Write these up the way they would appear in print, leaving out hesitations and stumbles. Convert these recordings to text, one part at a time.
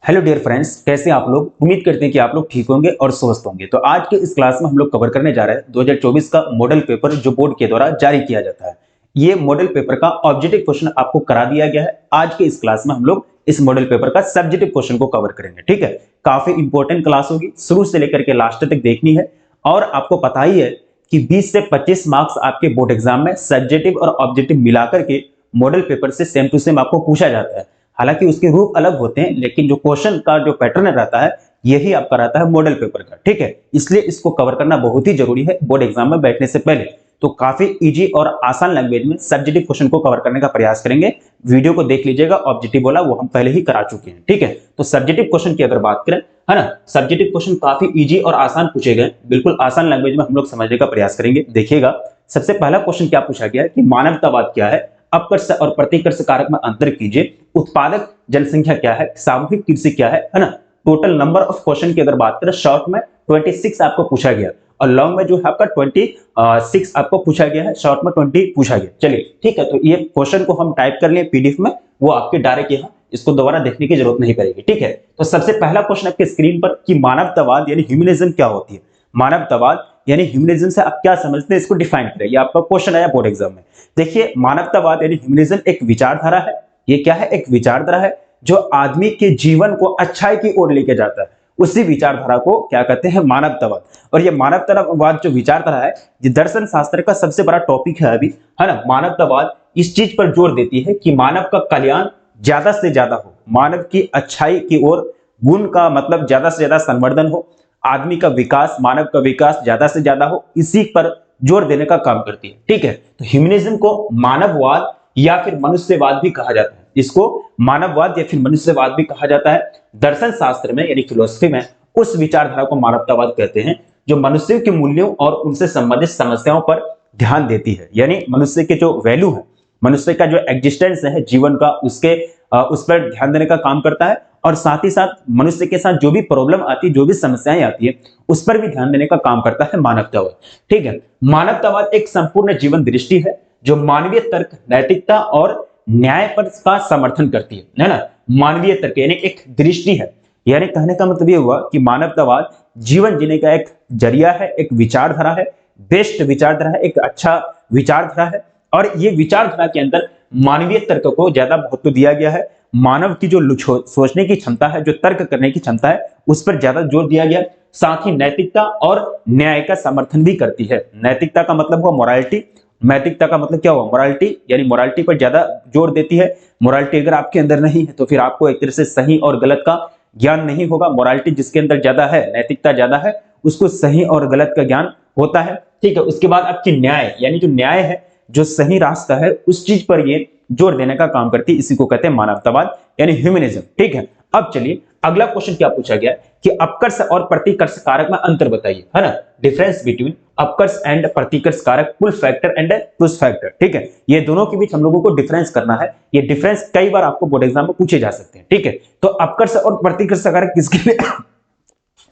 Hello dear friends, कैसे हैं आप लोग। उम्मीद करते हैं कि आप लोग ठीक होंगे और स्वस्थ होंगे। तो आज के इस क्लास में हम लोग कवर करने जा रहे हैं 2024 का मॉडल पेपर जो बोर्ड के द्वारा जारी किया जाता है। ये मॉडल पेपर का ऑब्जेक्टिव क्वेश्चन आपको करा दिया गया है। आज के इस क्लास में हम लोग इस मॉडल पेपर का सब्जेक्टिव क्वेश्चन को कवर करेंगे। ठीक है, काफी इंपॉर्टेंट क्लास होगी, शुरू से लेकर के लास्ट तक देखनी है। और आपको पता ही है कि 20 से 25 मार्क्स आपके बोर्ड एग्जाम में सब्जेक्टिव और ऑब्जेक्टिव मिलाकर के मॉडल पेपर से सेम टू सेम आपको पूछा जाता है। हालांकि उसके रूप अलग होते हैं, लेकिन जो क्वेश्चन का जो पैटर्न रहता है यही आपका रहता है मॉडल पेपर का। ठीक है, इसलिए इसको कवर करना बहुत ही जरूरी है बोर्ड एग्जाम में बैठने से पहले। तो काफी इजी और आसान लैंग्वेज में सब्जेक्टिव क्वेश्चन को कवर करने का प्रयास करेंगे। वीडियो को देख लीजिएगा, ऑब्जेक्टिव वाला वो हम पहले ही करा चुके हैं। ठीक है, तो सब्जेक्टिव क्वेश्चन की अगर बात करें, है ना, सब्जेक्टिव क्वेश्चन काफी इजी और आसान पूछे गए, बिल्कुल आसान लैंग्वेज में हम लोग समझने का प्रयास करेंगे। देखिएगा, सबसे पहला क्वेश्चन क्या पूछा गया है कि मानवतावाद क्या है, अपकर्ष और प्रतिकर्ष कारक में अंतर कीजिए, उत्पादक जनसंख्या क्या है, सामूहिक कृषि क्या है ना। टोटल नंबर ऑफ क्वेश्चन की अगर बात करें, शॉर्ट में 26 आपको पूछा गया और लॉन्ग में जो है आपका 26 आपको पूछा गया है, शॉर्ट में 20 पूछा गया। चलिए ठीक है, तो ये क्वेश्चन को हम टाइप कर लिए पीडीएफ में, वो आपके डायरेक्ट यहाँ, इसको दोबारा देखने की जरूरत नहीं पड़ेगी। ठीक है, तो सबसे पहला क्वेश्चन आपके स्क्रीन पर कि मानवतावाद यानी ह्यूमनिज्म क्या होती है। मानवतावाद यानी ह्यूमनिज्म से आप क्या समझते हैं, इसको डिफाइन करें। ये आपका क्वेश्चन आया बोर्ड एग्जाम में। देखिए, मानवतावाद यानी ह्यूमनिज्म एक विचारधारा है। ये क्या है? एक विचारधारा है जो आदमी के जीवन को अच्छाई की ओर लेके जाता है। उसी विचारधारा को क्या कहते हैं? मानवतावाद। और ये मानवतावाद जो विचारधारा है, ये दर्शन शास्त्र का सबसे बड़ा टॉपिक है अभी, है ना। मानवतावाद इस चीज पर जोर देती है कि मानव का कल्याण ज्यादा से ज्यादा हो, मानव की अच्छाई की ओर, गुण का मतलब ज्यादा से ज्यादा संवर्धन हो, आदमी का विकास, मानव का विकास ज्यादा से ज्यादा हो, इसी पर जोर देने का काम करती है। ठीक है, तो ह्यूमनिज्म को मानववाद या फिर मनुष्यवाद भी कहा जाता है। इसको मानववाद या फिर मनुष्यवाद भी कहा जाता है। दर्शन शास्त्र में यानी फिलोसफी में उस विचारधारा को मानवतावाद कहते हैं जो मनुष्य के मूल्यों और उनसे संबंधित समस्याओं पर ध्यान देती है। यानी मनुष्य के जो वैल्यू है, मनुष्य का जो एग्जिस्टेंस है जीवन का, उस पर ध्यान देने का काम करता है। और साथ ही साथ मनुष्य के साथ जो भी प्रॉब्लम आती है, जो भी समस्याएं आती है, उस पर भी ध्यान देने का काम करता है मानवतावाद। ठीक है, मानवतावाद एक संपूर्ण जीवन दृष्टि है जो मानवीय तर्क, नैतिकता और न्याय पर का समर्थन करती है ना। मानवीय तर्क यानी एक दृष्टि है, यानी कहने का मतलब ये हुआ कि मानवतावाद जीवन जीने का एक जरिया है, एक विचारधारा है, बेस्ट विचारधारा है, एक अच्छा विचारधारा है। और ये विचारधारा के अंदर मानवीय तर्क को ज्यादा महत्व दिया गया है। मानव की जो सोचने की क्षमता है, जो तर्क करने की क्षमता है, उस पर ज्यादा जोर दिया गया। साथ ही नैतिकता और न्याय का समर्थन भी करती है। नैतिकता का मतलब हुआ मोरालिटी, नैतिकता का मतलब क्या हुआ? मोरालिटी, यानी मोरालिटी पर ज्यादा जोर देती है। मोरालिटी अगर आपके अंदर नहीं है तो फिर आपको एक तरह से सही और गलत का ज्ञान नहीं होगा। मोरालिटी जिसके अंदर ज्यादा है, नैतिकता ज्यादा है, उसको सही और गलत का ज्ञान होता है। ठीक है, उसके बाद आपकी न्याय, यानी जो न्याय है, जो सही रास्ता है, उस चीज पर ये जोर देने का काम करती है। इसी को कहते हैं मानवतावाद यानी ह्यूमनिज्म। ठीक है, अब चलिए अगला क्वेश्चन क्या पूछा गया कि अपकर्ष और प्रतिकर्ष कारक में अंतर बताइए, है ना। डिफरेंस बिटवीन अपकर्ष एंड प्रतिकर्ष कारक, pull factor and push factor. ठीक है, ये दोनों के बीच हम लोगों को डिफरेंस करना है। ये डिफरेंस कई बार आपको बोर्ड एग्जाम में पूछे जा सकते हैं। ठीक है, तो अपकर्ष और प्रतिकर्ष कारक किसके लिए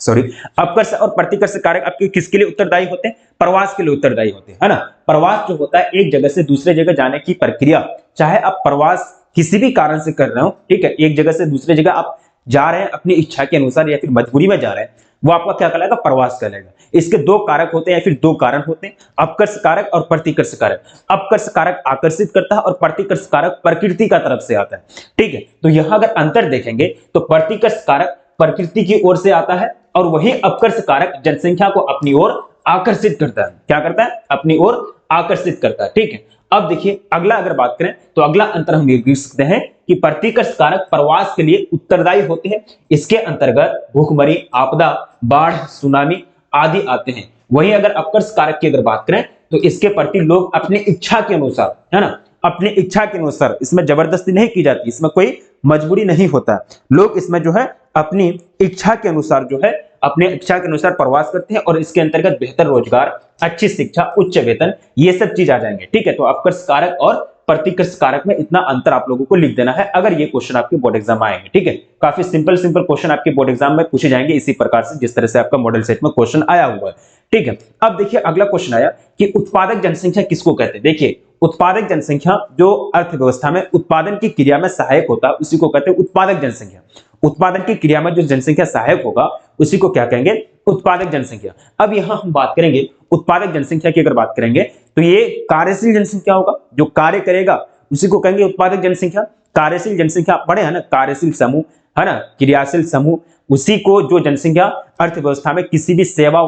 सॉरी, अपकर्ष और प्रतिकर्ष कारक आपके किसके लिए उत्तरदायी होते हैं? प्रवास के लिए उत्तरदायी होते हैं, है ना। प्रवास जो होता है एक जगह से दूसरे जगह जाने की प्रक्रिया, चाहे आप प्रवास किसी भी कारण से कर रहे हो, ठीक है, एक जगह से दूसरे जगह आप जा रहे हैं अपनी इच्छा के अनुसार या फिर मजबूरी में जा रहे हैं, वो आपका क्या कहलाएगा? प्रवास कहलाएगा। इसके दो कारक होते हैं या फिर दो कारण होते हैं, अपकर्ष कारक और प्रतिकर्ष कारक। अपकर्ष कारक आकर्षित करता है और प्रतिकर्ष कारक प्रकृति का तरफ से आता है। ठीक है, तो यहां अगर अंतर देखेंगे तो प्रतिकर्ष कारक प्रकृति की ओर से आता है और वही अपकर्ष कारक जनसंख्या को अपनी ओर आकर्षित करता है। क्या करता है? अपनी ओर आकर्षित करता है। ठीक है, अब देखिए अगला अगर बात करें तो अगला अंतर हम ये देख सकते हैं कि प्रतिकर्ष कारक प्रवास के लिए उत्तरदायी होते हैं। इसके अंतर्गत भूखमरी, आपदा, बाढ़, सुनामी आदि आते हैं। वहीं अगर अपकर्ष कारक की अगर बात करें तो इसके प्रति लोग अपनी इच्छा के अनुसार, है ना, अपनी इच्छा के अनुसार, इसमें जबरदस्ती नहीं की जाती, इसमें कोई मजबूरी नहीं होता। लोग इसमें जो है अपनी इच्छा के अनुसार जो है अपने इच्छा के अनुसार प्रवास करते हैं और इसके अंतर्गत बेहतर रोजगार, अच्छी शिक्षा, उच्च वेतन, ये सब चीज आ जाएंगे। ठीक है, तो अपकर्ष कारक और प्रतिकर्ष कारक में इतना अंतर आप लोगों को लिख देना है अगर ये क्वेश्चन आपके बोर्ड एग्जाम में आएंगे। ठीक है, काफी सिंपल क्वेश्चन आपके बोर्ड एग्जाम में पूछे जाएंगे इसी प्रकार से जिस तरह से आपका मॉडल सेट में क्वेश्चन आया हुआ है। ठीक है, अब देखिए अगला क्वेश्चन आया कि उत्पादक जनसंख्या किसको कहते हैं। देखिए, उत्पादक जनसंख्या जो अर्थव्यवस्था में उत्पादन की क्रिया में सहायक होता है उसी को कहते हैं उत्पादक जनसंख्या। उत्पादन की क्रिया में जो जनसंख्या सहायक होगा उसी को क्या कहेंगे, उत्पादक जनसंख्या। अब यहां हम बात करेंगे उत्पादक जनसंख्या की, अगर बात करेंगे तो ये कार्यशील जनसंख्या होगा, जो कार्य करेगा उसी को कहेंगे उत्पादक जनसंख्या। कार्यशील जनसंख्या पढ़े है ना, कार्यशील समूह है ना, क्रियाशील समूह, उसी को जो जनसंख्या अर्थव्यवस्था में किसी भी सेवा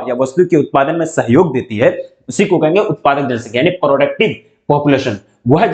या वस्तु के उत्पादन में सहयोग देती है उसी को कहेंगे उत्पादक जनसंख्या, यानी प्रोडक्टिव पॉपुलेशन। वह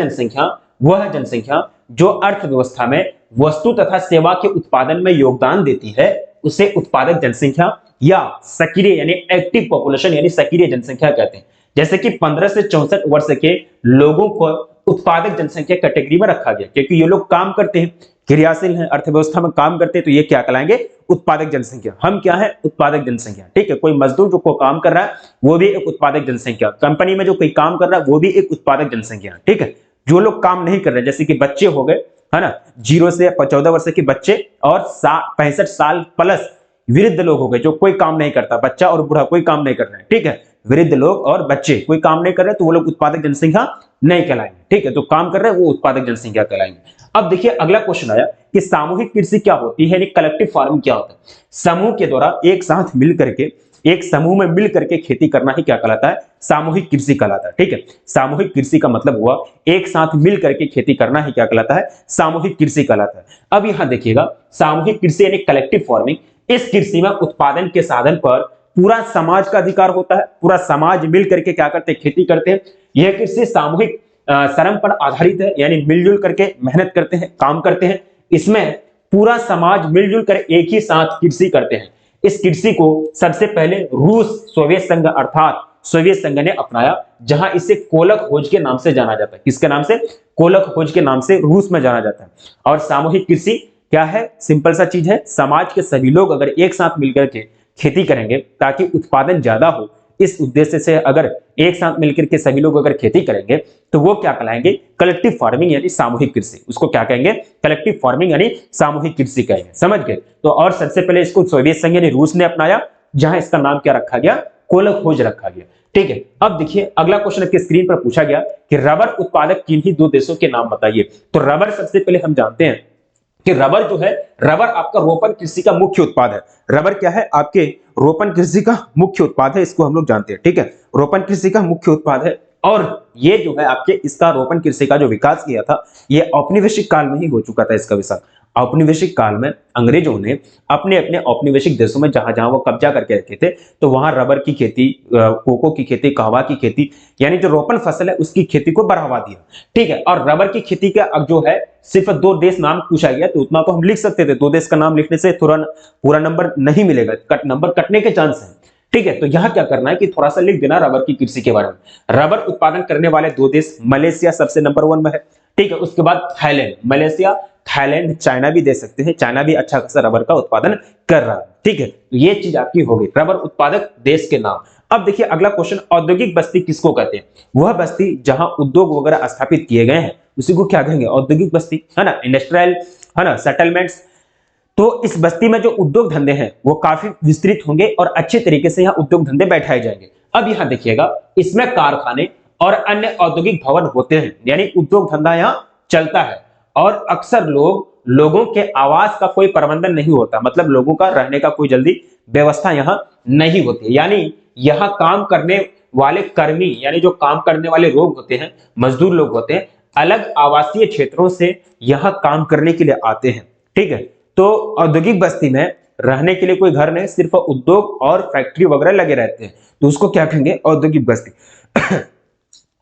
जनसंख्या जो अर्थव्यवस्था में वस्तु तथा सेवा के उत्पादन में योगदान देती है उसे उत्पादक जनसंख्या या सक्रिय यानी एक्टिव पॉपुलेशन यानी सक्रिय जनसंख्या कहते हैं। जैसे कि 15 से 64 वर्ष के लोगों को उत्पादक जनसंख्या कैटेगरी में रखा गया, क्योंकि ये लोग काम करते हैं, क्रियाशील हैं, अर्थव्यवस्था में काम करते हैं, तो ये क्या कहलाएंगे, उत्पादक जनसंख्या। हम क्या है, उत्पादक जनसंख्या। ठीक है, कोई मजदूर जो को काम कर रहा है वो भी एक उत्पादक जनसंख्या, कंपनी में जो कोई काम कर रहा है वो भी एक उत्पादक जनसंख्या। ठीक है, जो लोग काम नहीं कर रहे जैसे कि बच्चे हो गए है ना, 0 से 14 वर्ष के बच्चे और 65 साल प्लस वृद्ध लोग हो गए जो कोई काम नहीं करता, बच्चा और बूढ़ा कोई काम नहीं कर रहे हैं। ठीक है, वृद्ध लोग और बच्चे कोई काम नहीं कर रहे तो वो लोग उत्पादक जनसंख्या नहीं कहलाएंगे। ठीक है, तो काम कर रहे हैं वो उत्पादक जनसंख्या कहलाएंगे। अब देखिए अगला क्वेश्चन आया कि सामूहिक कृषि क्या होती है, यानी कलेक्टिव फार्मिंग क्या होता है। समूह के द्वारा एक साथ मिल करके, एक समूह में मिल करके खेती करना ही क्या कहलाता है, सामूहिक कृषि कहलाता है। ठीक है, सामूहिक कृषि का मतलब हुआ एक साथ मिल करके खेती करना ही क्या कहलाता है, सामूहिक कृषि कहलाता है। अब यहां देखिएगा सामूहिक कृषि यानी कलेक्टिव फार्मिंग, इस कृषि में उत्पादन के साधन पर पूरा समाज का अधिकार होता है, पूरा समाज मिल करके क्या करते हैं, खेती करते हैं। यह कृषि सामूहिक श्रम पर आधारित है, यानी मिलजुल करके मेहनत करते हैं, काम करते हैं। इसमें पूरा समाज मिलजुल कर एक ही साथ कृषि करते हैं। इस कृषि को सबसे पहले रूस सोवियत संघ अर्थात सोवियत संघ ने अपनाया, जहां इसे कोलक खोज के नाम से जाना जाता है। किसके नाम से, कोलक खोज के नाम से रूस में जाना जाता है। और सामूहिक कृषि क्या है, सिंपल सा चीज है, समाज के सभी लोग अगर एक साथ मिलकर के खेती करेंगे ताकि उत्पादन ज्यादा हो, इस उद्देश्य से अगर एक साथ मिलकर के सभी लोग अगर खेती करेंगे तो वो क्या कहलाएंगे, कलेक्टिव फार्मिंग यानी सामूहिक कृषि। उसको क्या कहेंगे, कलेक्टिव फार्मिंग यानी सामूहिक कृषि कहेंगे। समझ गए। तो और सबसे पहले इसको सोवियत संघ यानी रूस ने अपनाया, जहां इसका नाम क्या रखा गया, कोलक खोज रखा गया। ठीक है, अब देखिए अगला क्वेश्चन आपकी स्क्रीन पर पूछा गया कि रबर उत्पादक किन्हीं 2 देशों के नाम बताइए। तो रबर सबसे पहले हम जानते हैं कि रबर जो है, रबर आपका रोपण कृषि का मुख्य उत्पाद है। रबर क्या है, आपके रोपण कृषि का मुख्य उत्पाद है, इसको हम लोग जानते हैं। ठीक है, रोपण कृषि का मुख्य उत्पाद है। और ये जो है आपके इसका रोपण कृषि का जो विकास किया था ये औपनिवेशिक काल में ही हो चुका था। इसका विकास औपनिवेशिक काल में अंग्रेजों ने अपने अपने औपनिवेशिक देशों में जहां जहां वो कब्जा करके रखे थे तो वहां रबर की खेती, कोको की खेती, कहवा की खेती यानी जो रोपण फसल है उसकी खेती को बढ़ावा दिया। ठीक है, और रबर की खेती का अब जो है सिर्फ 2 देश नाम पूछा गया तो उतना तो हम लिख सकते थे, 2 देश का नाम लिखने से पूरा नंबर नहीं मिलेगा, नंबर कटने के चांस है। ठीक है, तो यहां क्या करना है कि थोड़ा सा लिख देना रबर की कृषि के बारे में। रबर उत्पादन करने वाले 2 देश, मलेशिया सबसे नंबर 1 में है। ठीक है, उसके बाद थाईलैंड, मलेशिया, थाईलैंड, चाइना भी दे सकते हैं, चाइना भी अच्छा खासा रबर का उत्पादन कर रहा है। ठीक है, तो ये चीज आपकी हो गई रबर उत्पादक देश के नाम। अब देखिए अगला क्वेश्चन, औद्योगिक बस्ती किसको कहते हैं। वह बस्ती जहां उद्योग वगैरह स्थापित किए गए हैं उसी को क्या कहेंगे, औद्योगिक बस्ती, है ना, इंडस्ट्रियल, है ना, सेटलमेंट्स। तो इस बस्ती में जो उद्योग धंधे हैं वो काफी विस्तृत होंगे और अच्छे तरीके से यहाँ उद्योग धंधे बैठाए जाएंगे। अब यहाँ देखिएगा इसमें कारखाने और अन्य औद्योगिक भवन होते हैं, यानी उद्योग धंधा यहाँ चलता है। और अक्सर लोगों के आवास का कोई प्रबंधन नहीं होता, मतलब लोगों का रहने का कोई जल्दी व्यवस्था यहाँ नहीं होती है। यानी यहाँ काम करने वाले कर्मी यानी जो काम करने वाले लोग होते हैं, मजदूर लोग होते हैं, अलग आवासीय क्षेत्रों से यहाँ काम करने के लिए आते हैं। ठीक है, तो औद्योगिक बस्ती में रहने के लिए कोई घर नहीं, सिर्फ उद्योग और फैक्ट्री वगैरह लगे रहते हैं, तो उसको क्या कहेंगे, औद्योगिक बस्ती।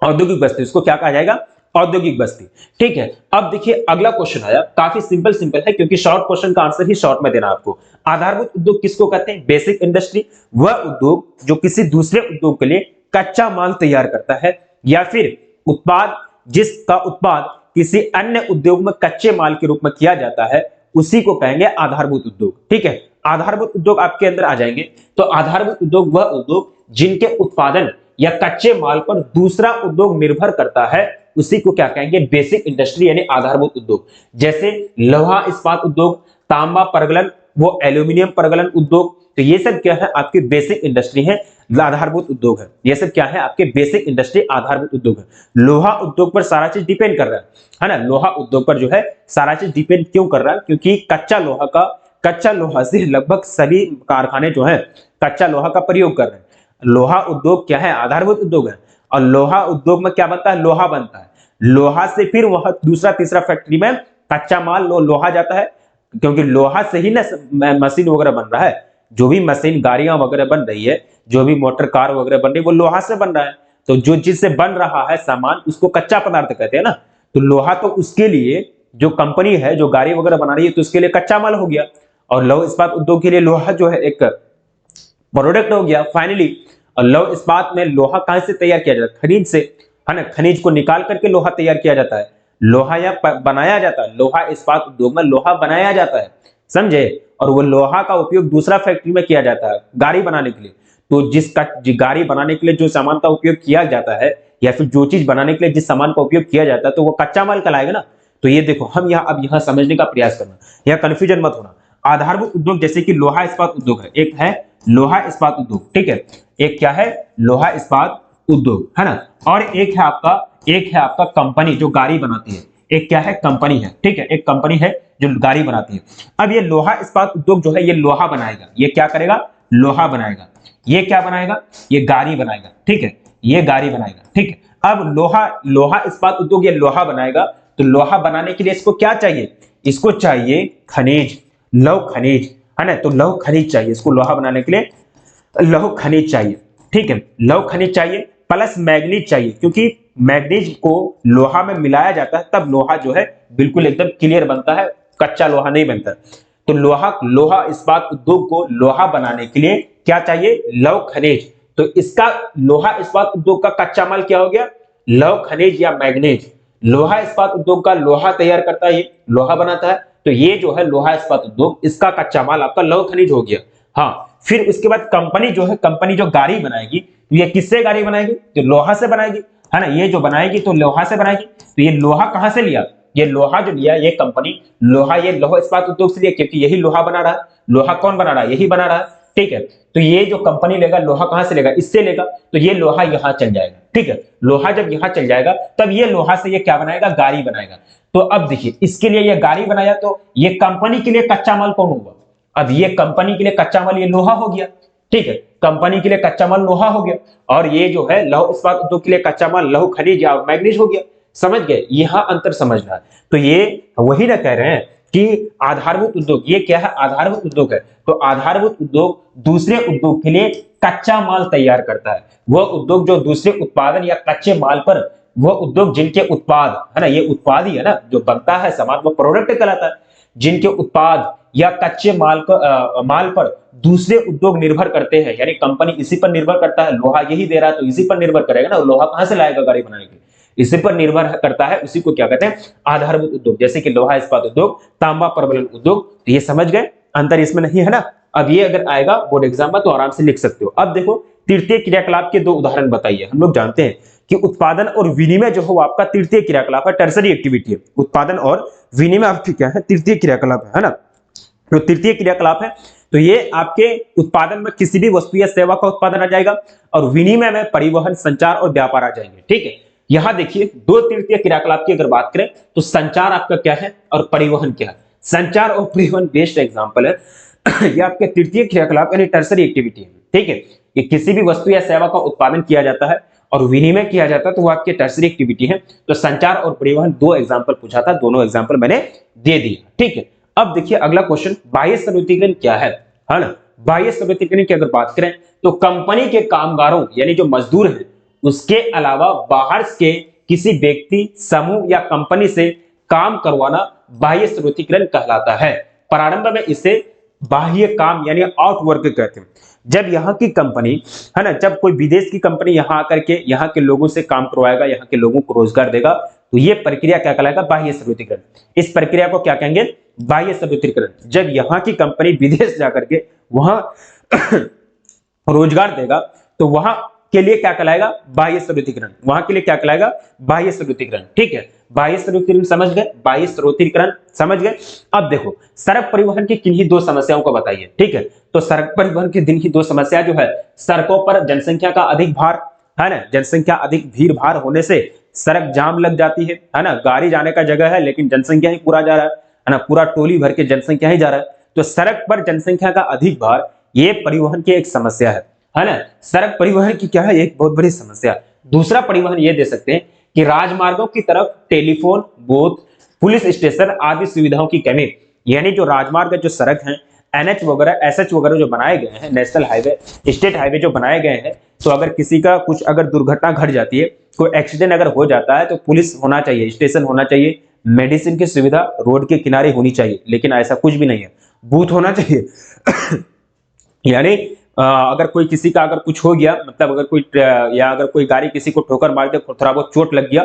औद्योगिक बस्ती, उसको क्या कहा जाएगा, औद्योगिक बस्ती। ठीक है, अब देखिए अगला क्वेश्चन आया, काफी सिंपल है क्योंकि शॉर्ट क्वेश्चन का आंसर ही शॉर्ट में देना आपको। आधारभूत उद्योग किसको कहते हैं, बेसिक इंडस्ट्री, वह उद्योग जो किसी दूसरे उद्योग के लिए कच्चा माल तैयार करता है या फिर उत्पाद जिसका उत्पाद किसी अन्य उद्योग में कच्चे माल के रूप में किया जाता है उसी को कहेंगे आधारभूत उद्योग। ठीक है, आधारभूत उद्योग आपके अंदर आ जाएंगे। तो आधारभूत उद्योग वह उद्योग जिनके उत्पादन या कच्चे माल पर दूसरा उद्योग निर्भर करता है उसी को क्या कहेंगे, बेसिक इंडस्ट्री यानी आधारभूत उद्योग। जैसे लोहा इस्पात उद्योग, तांबा परगलन वो एल्यूमिनियम परगलन उद्योग, तो ये सब क्या है, आपकी बेसिक इंडस्ट्री है, आधारभूत उद्योग है। ये सब क्या है, आपके बेसिक इंडस्ट्री आधारभूत उद्योग है। लोहा उद्योग पर सारा चीज डिपेंड कर रहा है ना। लोहा उद्योग पर जो है सारा चीज डिपेंड क्यों कर रहा है, क्योंकि कच्चा लोहा से लगभग सभी कारखाने जो है कच्चा लोहा का प्रयोग कर रहे हैं। लोहा उद्योग क्या है, आधारभूत उद्योग है। और लोहा उद्योग में क्या बनता है, लोहा बनता है। लोहा से फिर वह दूसरा तीसरा फैक्ट्री में कच्चा माल लोहा जाता है, क्योंकि लोहा से ही ना मशीन वगैरह बन रहा है। जो भी मशीन गाड़ियां वगैरह बन रही है, जो भी मोटर कार वगैरह बन रही है, वो लोहा से बन रहा है। तो जो चीज से बन रहा है सामान, उसको कच्चा पदार्थ कहते हैं ना। तो लोहा तो उसके लिए जो कंपनी है जो गाड़ी वगैरह बना रही है, तो उसके लिए कच्चा माल हो गया। और लौह इस्पात उद्योग के लिए लोहा जो है एक प्रोडक्ट हो गया फाइनली। और लौह इस्पात में लोहा कहां से तैयार किया जाता है, खनिज से, है ना। खनिज को निकाल करके लोहा तैयार किया जाता है, लोहा या बनाया जाता है। लोहा इस्पात उद्योग में लोहा बनाया जाता है, समझे। और वो लोहा का उपयोग दूसरा फैक्ट्री में किया जाता है गाड़ी बनाने के लिए। तो गाड़ी बनाने के लिए जो सामान का उपयोग किया जाता है, या फिर जो चीज बनाने के लिए जिस सामान का उपयोग किया जाता है, तो वो कच्चा माल कहलाएगा ना। तो ये देखो, हम यहाँ समझने का प्रयास करना, यह कंफ्यूजन मत होना। आधारभूत उद्योग जैसे कि लोहा इस्पात उद्योग है, एक है लोहा इस्पात उद्योग, ठीक है। एक क्या है, लोहा इस्पात उद्योग, है ना। और एक है आपका कंपनी जो गाड़ी बनाती है। एक क्या है, कंपनी है, ठीक है। एक कंपनी है जो गाड़ी बनाती है। अब ये लोहा इस्पात उद्योग जो है, ये लोहा बनाएगा। ये क्या करेगा, लोहा बनाएगा। ये क्या बनाएगा, ये गाड़ी बनाएगा, ठीक है। ये गाड़ी बनाएगा, ठीक है। अब लोहा इस्पात उद्योग ये लोहा बनाएगा। तो लोहा बनाने के लिए इसको क्या चाहिए, इसको चाहिए खनिज, लौह खनिज, है ना। तो लौह खनिज चाहिए इसको, लोहा बनाने के लिए लौह खनिज चाहिए, ठीक है। लौह खनिज चाहिए प्लस मैग्नीज चाहिए, क्योंकि मैग्नीज को लोहा में मिलाया जाता है, तब लोहा जो है बिल्कुल एकदम क्लियर बनता है, कच्चा लोहा नहीं बनता। तो लोहा इस्पात उद्योग को लोहा बनाने के लिए क्या चाहिए, लौह खनिज। तो इसका लोहा इस्पात उद्योग का कच्चा माल क्या हो गया, लौह खनिज या मैग्नीज। लोहा इस्पात उद्योग का लोहा तैयार करता है, ये लोहा बनाता है। तो ये जो है लोहा इस्पात उद्योग, इसका कच्चा माल आपका लौह खनिज हो गया। हाँ, फिर उसके बाद कंपनी जो है, कंपनी जो गाड़ी बनाएगी, तो ये किससे गाड़ी बनाएगी, तो लोहा से बनाएगी, है ना। ये जो बनाएगी तो लोहा से बनाएगी। तो ये लोहा कहां से लिया, ये लोहा जो लिया ये कंपनी, लोहा ये लौह इस्पात उद्योग से लिया, क्योंकि यही लोहा बना रहा है। लोहा कौन बना रहा है, यही बना रहा है, ठीक है। तो ये जो कंपनी लेगा लोहा कहां से लेगा, इससे लेगा। तो ये लोहा यहां चल जाएगा, ठीक है। लोहा जब यहां चल जाएगा, तब ये लोहा से ये क्या बनाएगा, गाड़ी बनाएगा। तो अब देखिए, इसके लिए ये गाड़ी बनाया, तो ये कंपनी के लिए कच्चा माल कौन होगा, अब ये कंपनी के लिए कच्चा माल ये लोहा हो गया, ठीक है। कंपनी के लिए कच्चा माल लोहा हो गया। और ये जो है लौह इस्पात उद्योग के लिए कच्चा माल लौह खनिज या मैग्नीज हो गया। समझ गए, यहां अंतर समझना है। तो ये वही ना कह रहे हैं कि आधारभूत उद्योग, ये क्या है, आधारभूत उद्योग है। तो आधारभूत उद्योग दूसरे उद्योग के लिए कच्चा माल तैयार करता है। वह उद्योग जो दूसरे उत्पादन या कच्चे माल पर, वह उद्योग जिनके उत्पाद, है ना, ये उत्पाद ही है ना, जो बनता है सामान वो प्रोडक्ट कहलाता है। जिनके उत्पाद या कच्चे माल पर दूसरे उद्योग निर्भर करते हैं, यानी कंपनी इसी पर निर्भर करता है, लोहा यही दे रहा है तो इसी पर निर्भर करेगा ना। लोहा कहां से लाएगा गाड़ी बनाने के लिए, इसी पर निर्भर करता है, उसी को क्या कहते हैं, आधारभूत उद्योग। जैसे कि लोहा इस्पात उद्योग, तांबा प्रबलन उद्योग। तो ये समझ गए, अंतर इसमें नहीं है ना। अब ये अगर आएगा बोर्ड एग्जाम में तो आराम से लिख सकते हो। अब देखो, तृतीय क्रियाकलाप के दो उदाहरण बताइए। हम लोग जानते हैं कि उत्पादन और विनिमय जो हो आपका तृतीय क्रियाकलाप है, टर्सरी एक्टिविटी है। उत्पादन और विनिमय आपकी क्या है, तृतीय क्रियाकलाप है ना। तो तृतीय क्रियाकलाप है, तो ये आपके उत्पादन में किसी भी वस्तु या सेवा का उत्पादन आ जाएगा, और विनिमय में परिवहन, संचार और व्यापार आ जाएंगे, ठीक है। यहां देखिए, दो तृतीय क्रियाकलाप की अगर बात करें तो संचार आपका क्या है और परिवहन क्या है। संचार और परिवहन बेस्ट एग्जांपल है ये आपके तृतीय क्रियाकलाप यानी टर्सरी एक्टिविटी है, ठीक है। ये किसी भी वस्तु या सेवा का उत्पादन किया जाता है और विनिमय किया जाता है, तो वो आपके टर्सरी एक्टिविटी है। तो संचार और परिवहन दो एग्जांपल पूछा था, दोनों एग्जांपल मैंने दे दिया, ठीक है। अब देखिए अगला क्वेश्चन, बाह्य सर्वतीकरण क्या है ना। बाह्य सर्वतीकरण की अगर बात करें तो कंपनी के कामगारों यानी जो मजदूर हैं, उसके अलावा बाहर के किसी व्यक्ति, समूह या कंपनी से काम करवाना बाह्य सर्वतीकरण कहलाता है। प्रारंभ में इसे बाह्य काम यानी आउटवर्क कहते हैं। जब यहाँ की कंपनी, है ना, जब कोई विदेश की कंपनी यहाँ आकर के यहाँ के लोगों से काम करवाएगा, यहाँ के लोगों को रोजगार देगा, तो ये प्रक्रिया क्या कहलाएगा, बाह्य सर्वतीकरण। इस प्रक्रिया को क्या कहेंगे, बाह्य सर्वतीकरण। जब यहाँ की कंपनी विदेश जाकर के वहां रोजगार देगा, तो वहां के लिए क्या कहलाएगा, बाह्य स्रोतीकरण। वहां के लिए क्या कहलाएगा, बाह्य स्रोतीकरण। ठीक है, बाह्य स्रोतीकरण समझ गए, बाह्य स्रोतीकरण समझ गए। अब देखो सड़क परिवहन की किन्हीं दो समस्याओं को बताइए। ठीक है, तो सड़क परिवहन की किन्हीं दो समस्या जो है, सड़कों पर जनसंख्या का अधिक भार, है ना, जनसंख्या अधिक भीड़ भाड़ होने से सड़क जाम लग जाती है ना, गाड़ी जाने का जगह है लेकिन जनसंख्या ही पूरा जा रहा है ना, पूरा टोली भर के जनसंख्या ही जा रहा है। तो सड़क पर जनसंख्या का अधिक भार ये परिवहन की एक समस्या है ना, सड़क परिवहन की क्या है, एक बहुत बड़ी समस्या। दूसरा परिवहन ये दे सकते हैं कि राजमार्गों की तरफ टेलीफोन बूथ, पुलिस स्टेशन आदि सुविधाओं की कमी, यानी जो राजमार्ग जो सड़क है, एनएच वगैरह एसएच वगैरह जो बनाए गए हैं, नेशनल हाईवे स्टेट हाईवे जो बनाए गए हैं, तो अगर किसी का कुछ अगर दुर्घटना घट जाती है, कोई एक्सीडेंट अगर हो जाता है, तो पुलिस होना चाहिए, स्टेशन होना चाहिए, मेडिसिन की सुविधा रोड के किनारे होनी चाहिए, लेकिन ऐसा कुछ भी नहीं है, बूथ होना चाहिए। यानी अगर कोई किसी का अगर कुछ हो गया, मतलब अगर कोई या अगर कोई गाड़ी किसी को ठोकर मार दे, थोड़ा बहुत चोट लग गया,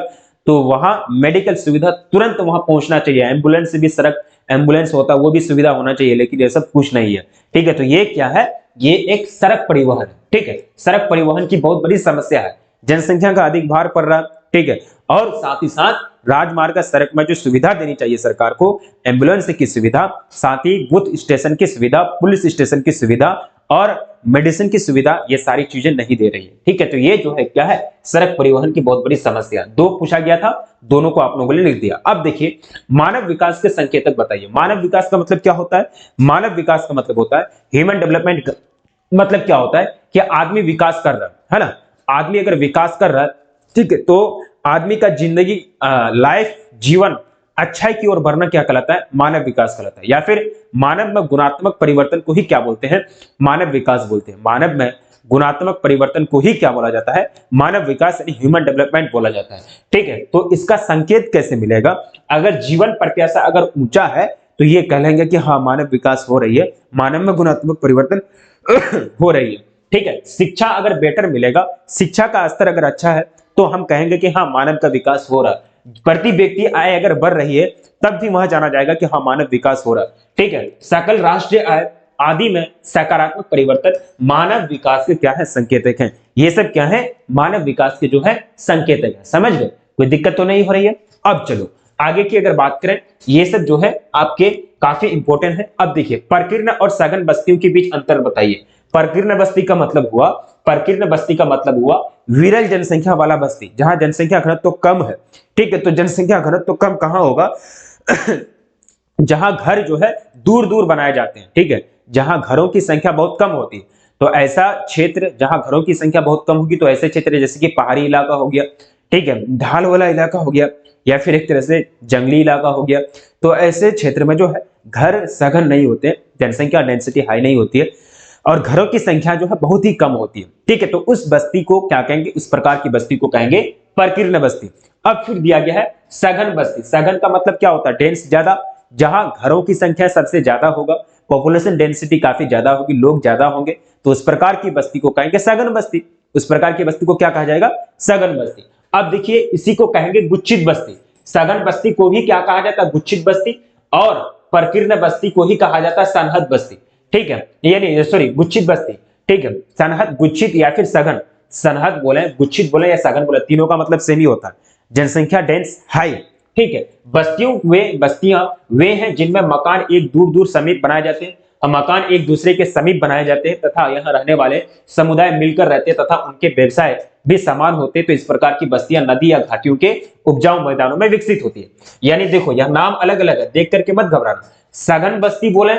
तो वहां मेडिकल सुविधा तुरंत वहां पहुंचना चाहिए। एम्बुलेंस भी, सड़क एम्बुलेंस होता है वो भी सुविधा होना चाहिए, लेकिन ये सब कुछ नहीं है। ठीक है, तो ये क्या है, ये एक सड़क परिवहन है। ठीक है, सड़क परिवहन की बहुत बड़ी समस्या है, जनसंख्या का अधिक भार पड़ रहा है। ठीक है, और साथ ही साथ राजमार्ग सड़क में जो सुविधा देनी चाहिए सरकार को, एम्बुलेंस की सुविधा, साथ ही बूथ स्टेशन की सुविधा, पुलिस स्टेशन की सुविधा और मेडिसिन की सुविधा, ये सारी चीजें नहीं दे रही है। ठीक है, तो ये जो है क्या है, सड़क परिवहन की बहुत बड़ी समस्या। दो पूछा गया था, दोनों को आप लोगों ने लिख दिया। अब देखिए मानव विकास के संकेतक बताइए। मानव विकास का मतलब क्या होता है, मानव विकास का मतलब होता है ह्यूमन डेवलपमेंट। मतलब क्या होता है कि आदमी विकास कर रहा है ना, आदमी अगर विकास कर रहा है, ठीक है, तो आदमी का जिंदगी लाइफ जीवन अच्छाई की ओर बढ़ना क्या कहलाता है, मानव विकास कहलाता है। या फिर मानव में गुणात्मक परिवर्तन को ही क्या बोलते हैं, मानव विकास बोलते हैं। मानव में गुणात्मक परिवर्तन को ही क्या बोला जाता है, मानव विकास यानी ह्यूमन डेवलपमेंट बोला जाता है। ठीक है, तो इसका संकेत कैसे मिलेगा, अगर जीवन प्रत्याशा अगर ऊंचा है तो ये कह लेंगे कि हाँ मानव विकास हो रही है, मानव में गुणात्मक परिवर्तन हो रही है। ठीक है, शिक्षा अगर बेटर मिलेगा, शिक्षा का स्तर अगर अच्छा है, तो हम कहेंगे कि हाँ मानव का विकास हो रहा है। प्रति व्यक्ति आय अगर बढ़ रही है, तब भी वहां जाना जाएगा कि हाँ मानव विकास हो रहा है। ठीक है, सकल राष्ट्रीय आय आदि में सकारात्मक परिवर्तन मानव विकास के क्या है, संकेतक हैं। ये सब क्या है, मानव विकास के जो है संकेतक है। समझ गए, कोई दिक्कत तो नहीं हो रही है। अब चलो आगे की अगर बात करें, ये सब जो है आपके काफी इंपॉर्टेंट है। अब देखिए प्रकीर्ण और सघन बस्तियों के बीच अंतर बताइए। प्रकीर्ण बस्ती का मतलब हुआ, प्रकीर्ण बस्ती का मतलब हुआ विरल जनसंख्या वाला बस्ती, जहां जनसंख्या घनत्व तो कम है। ठीक है, तो जनसंख्या घनत्व तो कम कहां होगा, जहां घर जो है दूर दूर बनाए जाते हैं। ठीक है, जहां घरों की संख्या बहुत कम होती है, तो ऐसा क्षेत्र जहां घरों की संख्या बहुत कम होगी, तो ऐसे क्षेत्र जैसे कि पहाड़ी इलाका हो गया, ठीक है, ढाल वाला इलाका हो गया, या फिर एक तरह से जंगली इलाका हो गया, तो ऐसे क्षेत्र में जो है घर सघन नहीं होते, जनसंख्या डेंसिटी हाई नहीं होती है, और घरों की संख्या जो है बहुत ही कम होती है। ठीक है, तो उस बस्ती को क्या कहेंगे, उस प्रकार की बस्ती को कहेंगे प्रकीर्ण बस्ती। अब फिर दिया गया है सघन बस्ती। सघन का मतलब क्या होता है, डेंस ज्यादा, जहां घरों की संख्या सबसे ज्यादा होगा, पॉपुलेशन डेंसिटी काफी ज्यादा होगी, लोग ज्यादा होंगे, तो उस प्रकार की बस्ती को कहेंगे सघन बस्ती। उस प्रकार की बस्ती को क्या कहा जाएगा, सघन बस्ती। अब देखिए इसी को कहेंगे गुच्छित बस्ती। सघन बस्ती को भी क्या कहा जाता है, गुच्छित बस्ती, और प्रकीर्ण बस्ती को ही कहा जाता है सनहद बस्ती। ठीक है, यानी सॉरी गुच्छित बस्ती। ठीक है, सनहद, गुच्छित या फिर सघन, सनहद बोले, गुच्छित बोले या सघन बोले, तीनों का मतलब सेम ही होता है, जनसंख्या डेंस हाई। ठीक है, बस्तियां वे हैं जिनमें मकान एक दूर दूर समीप बनाए जाते हैं, और मकान एक दूसरे के समीप बनाए जाते हैं, तथा यहाँ रहने वाले समुदाय मिलकर रहते हैं, तथा उनके व्यवसाय भी समान होते हैं। तो इस प्रकार की बस्तियां नदी या घाटियों के उपजाऊ मैदानों में विकसित होती है। यानी देखो यह नाम अलग अलग है, देख करके मत घबराना। सघन बस्ती बोले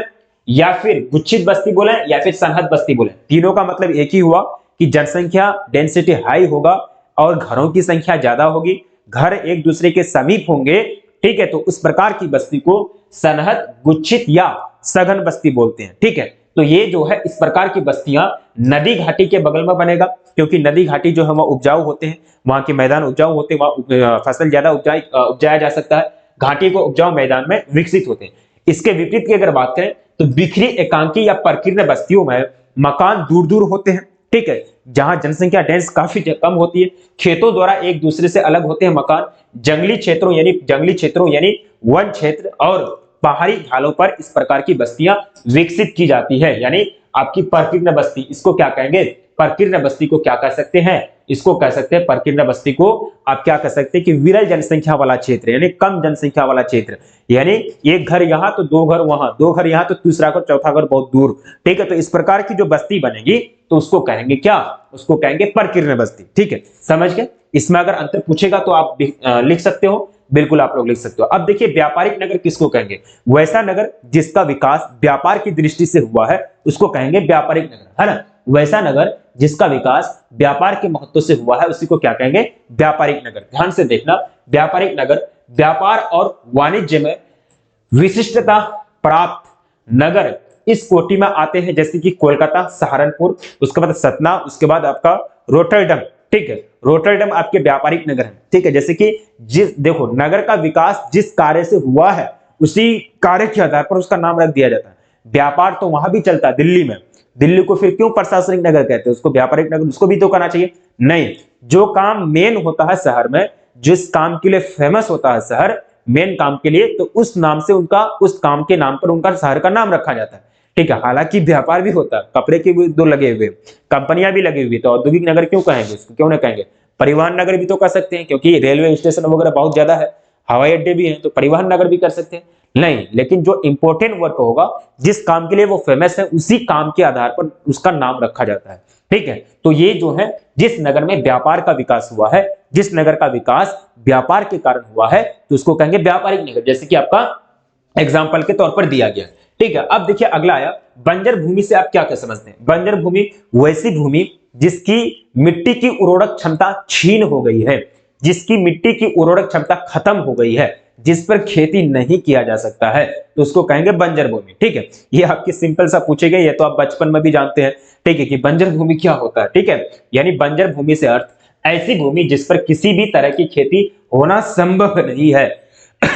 या फिर गुच्छित बस्ती बोले या फिर सनहद बस्ती बोले, तीनों का मतलब एक ही हुआ कि जनसंख्या डेंसिटी हाई होगा और घरों की संख्या ज्यादा होगी, घर एक दूसरे के समीप होंगे। ठीक है, तो उस प्रकार की बस्ती को सनहद, गुच्छित या सघन बस्ती बोलते हैं। ठीक है, तो ये जो है इस प्रकार की बस्तियां नदी घाटी के बगल में बनेगा, क्योंकि नदी घाटी जो है वह उपजाऊ होते हैं, वहां के मैदान उपजाऊ होते हैं, वहां फसल ज्यादा उपजाया जा सकता है, घाटी को उपजाऊ मैदान में विकसित होते हैं। इसके विपरीत की अगर बात करें तो बिखरी एकांकी या प्रकीर्ण बस्तियों में मकान दूर दूर होते हैं। ठीक है, जहां जनसंख्या डेंस काफी कम होती है, खेतों द्वारा एक दूसरे से अलग होते हैं मकान, जंगली क्षेत्रों यानी वन क्षेत्र और पहाड़ी ढालों पर इस प्रकार की बस्तियां विकसित की जाती है। यानी आपकी प्रकीर्ण बस्ती, इसको क्या कहेंगे, प्रकीर्ण बस्ती को क्या कह सकते हैं, इसको कह सकते हैं प्रकीर्ण बस्ती को आप क्या कह सकते हैं कि विरल जनसंख्या वाला क्षेत्र, यानी कम जनसंख्या वाला क्षेत्र, यानी एक घर यहां तो दो घर वहां, दो घर यहां तो तीसरा घर चौथा घर बहुत दूर, ठीक है। तो इस प्रकार की जो बस्ती बनेगी तो उसको कहेंगे क्या, उसको कहेंगे प्रकीर्ण बस्ती, ठीक है, समझ गए। इसमें अगर अंतर पूछेगा तो आप लिख सकते हो, बिल्कुल आप लोग लिख सकते हो। अब देखिए व्यापारिक नगर किसको कहेंगे, वैसा नगर जिसका विकास व्यापार की दृष्टि से हुआ है उसको कहेंगे व्यापारिक नगर, है ना। वैसा नगर जिसका विकास व्यापार के महत्व से हुआ है उसी को क्या कहेंगे, व्यापारिक नगर। ध्यान से देखना, व्यापारिक नगर व्यापार और वाणिज्य में विशिष्टता प्राप्त नगर इस कोटि में आते हैं, जैसे कि कोलकाता, सहारनपुर, उसके बाद सतना, उसके बाद आपका रोटरडम, ठीक है। रोटरडम आपके व्यापारिक नगर है, ठीक है। जैसे कि जिस देखो नगर का विकास जिस कार्य से हुआ है उसी कार्य के आधार पर उसका नाम रख दिया जाता है। व्यापार तो वहां भी चलता है दिल्ली में, दिल्ली को फिर क्यों प्रशासनिक नगर कहते हैं, उसको व्यापारिक नगर उसको भी तो करना चाहिए, नहीं। जो काम मेन होता है शहर में, जिस काम के लिए फेमस होता है शहर मेन काम के लिए, तो उस नाम से उनका, उस काम के नाम पर उनका शहर का नाम रखा जाता है, ठीक है। हालांकि व्यापार भी होता है, कपड़े के भी दो लगे हुए, कंपनियां भी लगी हुई, तो औद्योगिक नगर क्यों कहेंगे उसको, क्यों नहीं कहेंगे। परिवहन नगर भी तो कर सकते हैं क्योंकि रेलवे स्टेशन वगैरह बहुत ज्यादा है, हवाई अड्डे भी हैं, तो परिवहन नगर भी कर सकते हैं, नहीं। लेकिन जो इंपोर्टेंट वर्क होगा, जिस काम के लिए वो फेमस है, उसी काम के आधार पर उसका नाम रखा जाता है, ठीक है। तो ये जो है जिस नगर में व्यापार का विकास हुआ है, जिस नगर का विकास व्यापार के कारण हुआ है, तो उसको कहेंगे व्यापारिक नगर, जैसे कि आपका एग्जाम्पल के तौर पर दिया गया, ठीक है। अब देखिए अगला आया बंजर भूमि से आप क्या क्या समझते हैं। बंजर भूमि वैसी भूमि जिसकी मिट्टी की उर्वरक क्षमता छीन हो गई है, जिसकी मिट्टी की उर्वरक क्षमता खत्म हो गई है, जिस पर खेती नहीं किया जा सकता है, तो उसको कहेंगे बंजर भूमि, ठीक है। ये आपके सिंपल सा पूछे गए, ये तो आप बचपन में भी जानते हैं, ठीक है, कि बंजर भूमि क्या होता है, ठीक है। यानी बंजर भूमि से अर्थ ऐसी भूमि जिस पर किसी भी तरह की खेती होना संभव नहीं है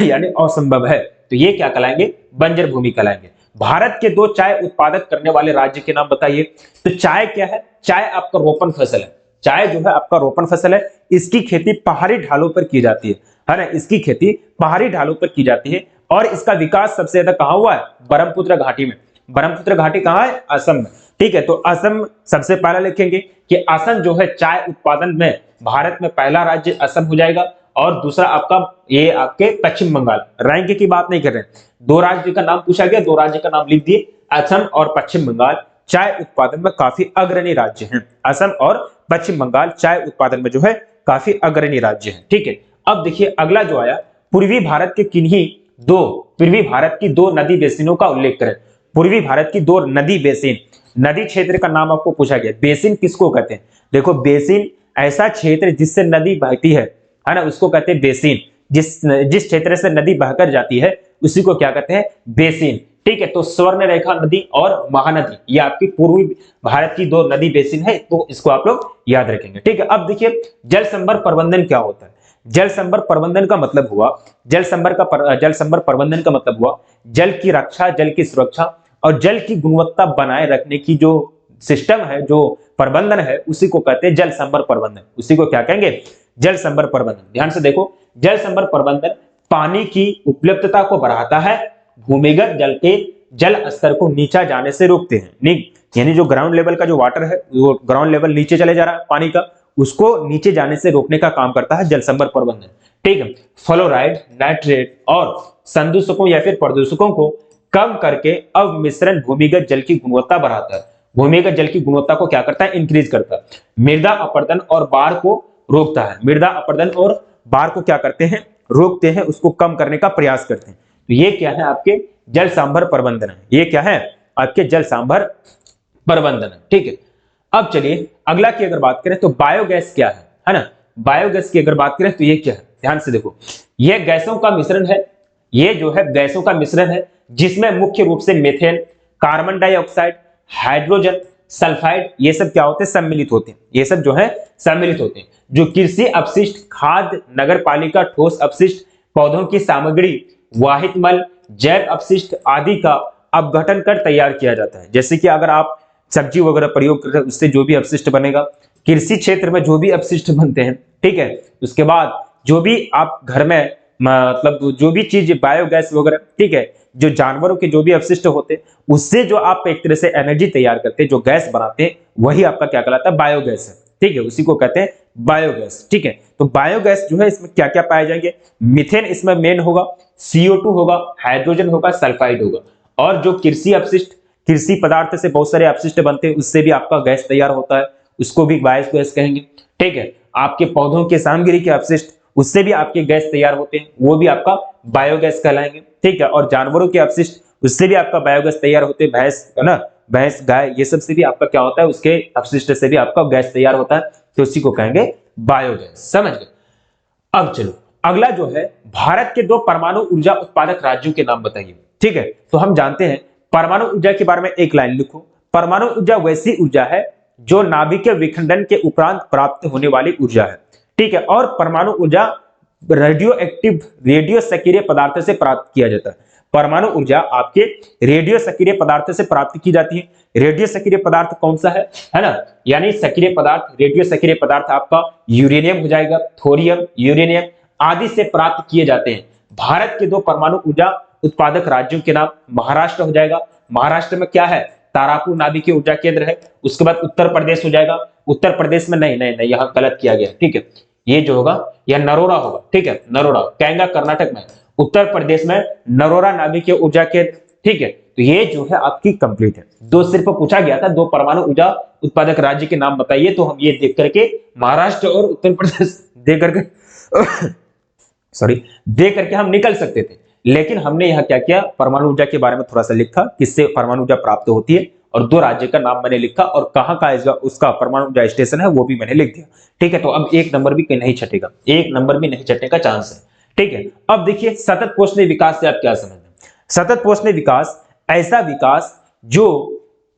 यानी असंभव है, तो ये क्या कहलाएंगे, बंजर भूमि कहलाएंगे। भारत के दो चाय उत्पादक करने वाले राज्य के नाम बताइए। तो चाय क्या है, चाय आपका रोपण फसल है, चाय जो है आपका रोपण फसल है, इसकी खेती पहाड़ी ढालों पर की जाती है ना, इसकी खेती पहाड़ी ढालों पर की जाती है, और इसका विकास सबसे ज्यादा कहां हुआ है, ब्रह्मपुत्र घाटी में। ब्रह्मपुत्र घाटी कहां है, असम में, ठीक है। तो असम सबसे पहला लिखेंगे कि असम जो है चाय उत्पादन में भारत में पहला राज्य असम हो जाएगा, और दूसरा आपका ये आपके पश्चिम बंगाल। रैंक की बात नहीं कर रहे, दो राज्य का नाम पूछा गया, दो राज्य का नाम लिख दिए, असम और पश्चिम बंगाल चाय उत्पादन में काफी अग्रणी राज्य हैं। असम और पश्चिम बंगाल चाय उत्पादन में जो है काफी अग्रणी राज्य हैं, ठीक है। अब देखिए अगला जो आया, पूर्वी भारत के किन्हीं दो, पूर्वी भारत की दो नदी बेसिनों का उल्लेख करें। पूर्वी भारत की दो नदी बेसिन, नदी क्षेत्र का नाम आपको पूछा गया। बेसिन किसको कहते हैं, देखो बेसिन ऐसा क्षेत्र जिससे नदी बहती है ना, उसको कहते हैं बेसिन। जिस क्षेत्र से नदी बहकर जाती है उसी को क्या कहते हैं, बेसिन, ठीक है। तो स्वर्ण रेखा नदी और महानदी, ये आपकी पूर्वी भारत की दो नदी बेसिन है, तो इसको आप लोग याद रखेंगे, ठीक है। अब देखिए जल संभर प्रबंधन क्या होता है। जल संभर प्रबंधन का मतलब हुआ, जल संभर प्रबंधन का मतलब हुआ जल की रक्षा, जल की सुरक्षा और जल की गुणवत्ता बनाए रखने की जो सिस्टम है, जो प्रबंधन है, उसी को कहते हैं जल संभर प्रबंधन, उसी को क्या कहेंगे, जल संभर प्रबंधन। ध्यान से देखो, जल संभर प्रबंधन पानी की उपलब्धता को बढ़ाता है, भूमिगत जल के जल स्तर को नीचा जाने से रोकते हैं, यानी जो ग्राउंड लेवल का जो वाटर है, वो ग्राउंड लेवल नीचे चले जा रहा है पानी का, उसको नीचे जाने से रोकने का काम करता है जल संभर प्रबंधन, ठीक है। फ्लोराइड, नाइट्रेट और संदूषकों या फिर प्रदूषकों को कम करके अवमिश्रण भूमिगत जल की गुणवत्ता बढ़ाता है। भूमिगत जल की गुणवत्ता को क्या करता है, इंक्रीज करता है। मृदा अपरदन और बाढ़ को रोकता है, मृदा अपरदन और बाढ़ को क्या करते हैं, रोकते हैं, उसको कम करने का प्रयास करते हैं। तो ये क्या है, आपके जल सांभर प्रबंधन है, ये क्या है, आपके जल सांभर प्रबंधन है, ठीक है। अब चलिए अगला की अगर बात करें तो बायोगैस क्या है ना। बायोगैस की अगर बात करें तो ये क्या है, ध्यान से देखो, ये गैसों का मिश्रण है, ये जो है गैसों का मिश्रण है, जिसमें मुख्य रूप से methane, carbon dioxide, hydrogen, sulphide, ये सब क्या होते हैं, सम्मिलित होते हैं, ये सब जो है सम्मिलित होते हैं, जो कृषि अपशिष्ट, खाद्य, नगर पालिका ठोस अपशिष्ट, पौधों की सामग्री, वाहित मल, जैव अपशिष्ट आदि का अपघटन कर तैयार किया जाता है। जैसे कि अगर आप सब्जी वगैरह प्रयोग करते हैं, उससे जो भी अपशिष्ट बनेगा, कृषि क्षेत्र में जो भी अपशिष्ट बनते हैं, ठीक है, उसके बाद जो भी आप घर में मतलब जो भी चीज बायोगैस वगैरह, ठीक है, जो जानवरों के जो भी अपशिष्ट होते हैं उससे जो आप एक तरह से एनर्जी तैयार करते हैं, जो गैस बनाते हैं, वही आपका क्या कहलाता है, बायोगैस है। ठीक है, उसी को कहते हैं बायोगैस। ठीक है, तो बायोगैस जो है इसमें क्या क्या पाए जाएंगे, मीथेन इसमें मेन होगा, CO2 होगा, हाइड्रोजन होगा, सल्फाइड होगा, और जो कृषि अपशिष्ट, कृषि पदार्थ से बहुत सारे अपशिष्ट बनते हैं, उससे भी आपका गैस तैयार होता है, उसको भी बायोगैस कहेंगे। ठीक है, आपके पौधों के सामग्री के अपशिष्ट, उससे भी आपके गैस तैयार होते हैं, वो भी आपका बायोगैस कहलाएंगे। ठीक है, और जानवरों के अपशिष्ट, उससे भी आपका बायोगैस तैयार होते हैं, भैंस है ना, भैंस गाय, ये सब से भी आपका क्या होता है, उसके अपशिष्ट से भी आपका गैस तैयार होता है, तो उसी को कहेंगे बायोगैस। समझ गए। अब चलो अगला जो है, भारत के 2 परमाणु ऊर्जा उत्पादक राज्यों के नाम बताइए। ठीक है, तो हम जानते हैं परमाणु ऊर्जा के बारे में एक लाइन लिखो। परमाणु ऊर्जा वैसी ऊर्जा है जो नाभिकीय विखंडन के उपरांत प्राप्त होने वाली ऊर्जा है। ठीक है, और परमाणु ऊर्जा रेडियो एक्टिव, रेडियो सक्रिय पदार्थ से प्राप्त किया जाता है। परमाणु ऊर्जा आपके रेडियो सक्रिय पदार्थ से प्राप्त की जाती है। रेडियो सक्रिय पदार्थ कौन सा है ना, यानी सक्रिय पदार्थ, रेडियो सक्रिय पदार्थ आपका यूरेनियम हो जाएगा, थोरियम, यूरेनियम आदि से प्राप्त किए जाते हैं। भारत के 2 परमाणु ऊर्जा उत्पादक राज्यों के नाम, महाराष्ट्र हो जाएगा, महाराष्ट्र में क्या है, तारापुर नाभिकीय ऊर्जा केंद्र है। उसके बाद उत्तर प्रदेश हो जाएगा, उत्तर प्रदेश में नहीं नहीं नहीं, यहां गलत किया गया। ठीक है, ये जो होगा यह नरोरा होगा। ठीक है, नरोरा कैंगा कर्नाटक में, उत्तर प्रदेश में नरोरा नाभिकीय ऊर्जा केंद्र। ठीक है, तो ये जो है आपकी कंप्लीट है। दो सिर्फ पूछा गया था, 2 परमाणु ऊर्जा उत्पादक राज्य के नाम बताइए, तो हम ये देख करके महाराष्ट्र और उत्तर प्रदेश देख करके सॉरी दे करके हम निकल सकते थे, लेकिन हमने यहाँ क्या किया, परमाणु ऊर्जा के बारे में थोड़ा सा लिखा, किससे परमाणु ऊर्जा प्राप्त होती है, और 2 राज्य का नाम मैंने लिखा, और कहां का उसका परमाणु ऊर्जा स्टेशन है वो भी मैंने लिख दिया। ठीक है, तो अब 1 नंबर भी नहीं छटेगा, 1 नंबर भी नहीं छटने का चांस है। ठीक है, अब देखिए सतत पोषणीय विकास से आप क्या समझते हैं। सतत पोषणीय विकास ऐसा विकास जो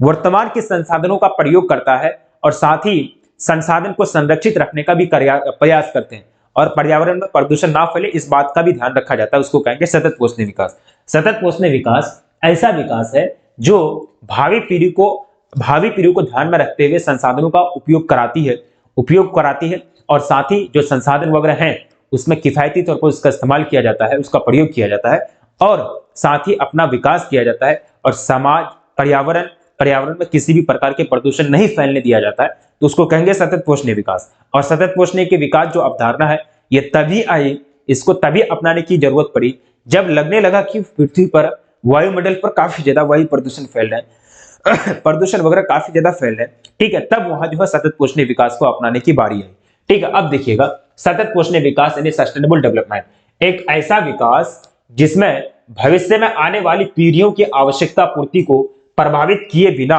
वर्तमान के संसाधनों का प्रयोग करता है और साथ ही संसाधन को संरक्षित रखने का भी प्रयास करते हैं, और पर्यावरण में प्रदूषण ना फैले इस बात का भी ध्यान रखा जाता है, उसको कहेंगे सतत पोषणीय विकास। सतत पोषणीय विकास ऐसा विकास है जो भावी पीढ़ी को ध्यान में रखते हुए संसाधनों का उपयोग कराती है, और साथ ही जो संसाधन वगैरह हैं उसमें किफायती तौर पर उसका इस्तेमाल किया जाता है, उसका प्रयोग किया जाता है, और साथ ही अपना विकास किया जाता है, और समाज, पर्यावरण में किसी भी प्रकार के प्रदूषण नहीं फैलने दिया जाता है, तो उसको कहेंगे सतत पोषणीय विकास। और सतत पोषणीय के विकास जो अवधारणा है ये तभी आई, इसको तभी अपनाने की जरूरत पड़ी जब लगने लगा कि पृथ्वी पर वायुमंडल पर काफी ज्यादा वायु प्रदूषण फैल रहा है प्रदूषण वगैरह काफी ज्यादा फैल रहा है। ठीक है, तब वहां जो है सतत पोषणीय विकास को अपनाने की बारी आई। ठीक है, अब देखिएगा सतत पोषणीय विकास यानी सस्टेनेबल डेवलपमेंट, एक ऐसा विकास जिसमें भविष्य में आने वाली पीढ़ियों की आवश्यकता पूर्ति को प्रभावित किए बिना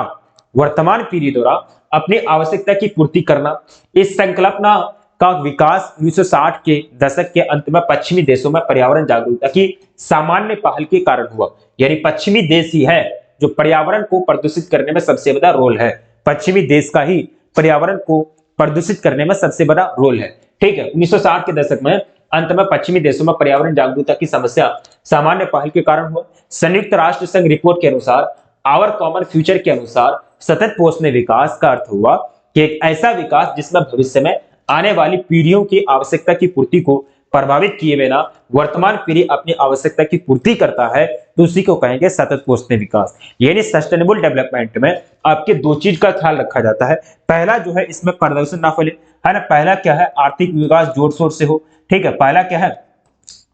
वर्तमान पीढ़ी द्वारा अपनी आवश्यकता की पूर्ति करना। इस संकल्पना का विकास 1960 के दशक के अंत में पश्चिमी देशों में पर्यावरण जागरूकता की सामान्य पहल के कारण हुआ। यानी पश्चिमी देश ही है जो पर्यावरण को प्रदूषित करने में सबसे बड़ा रोल है, पश्चिमी देश का ही पर्यावरण को प्रदूषित करने में सबसे बड़ा रोल है। ठीक है, 1960 के दशक में अंत में पश्चिमी देशों में पर्यावरण जागरूकता की समस्या सामान्य पहल के कारण हुआ। संयुक्त राष्ट्र संघ रिपोर्ट के अनुसार, आवर कॉमन फ्यूचर के अनुसार, सतत पोषणीय विकास का अर्थ हुआ कि एक ऐसा विकास जिसमें भविष्य में आने वाली पीढ़ियों की आवश्यकता की पूर्ति को प्रभावित किए बिना वर्तमान पीढ़ी अपनी आवश्यकता की पूर्ति करता है, तो उसी को कहेंगे सतत पोषणीय विकास। यानी सस्टेनेबल डेवलपमेंट में आपके 2 चीज का ख्याल रखा जाता है। पहला जो है इसमें प्रदूषण ना फैले, है ना, पहला क्या है, आर्थिक विकास जोर शोर से हो। ठीक है, पहला क्या है,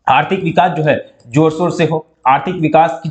आर्थिक विकास जो है जोर शोर से हो, आर्थिक विकास की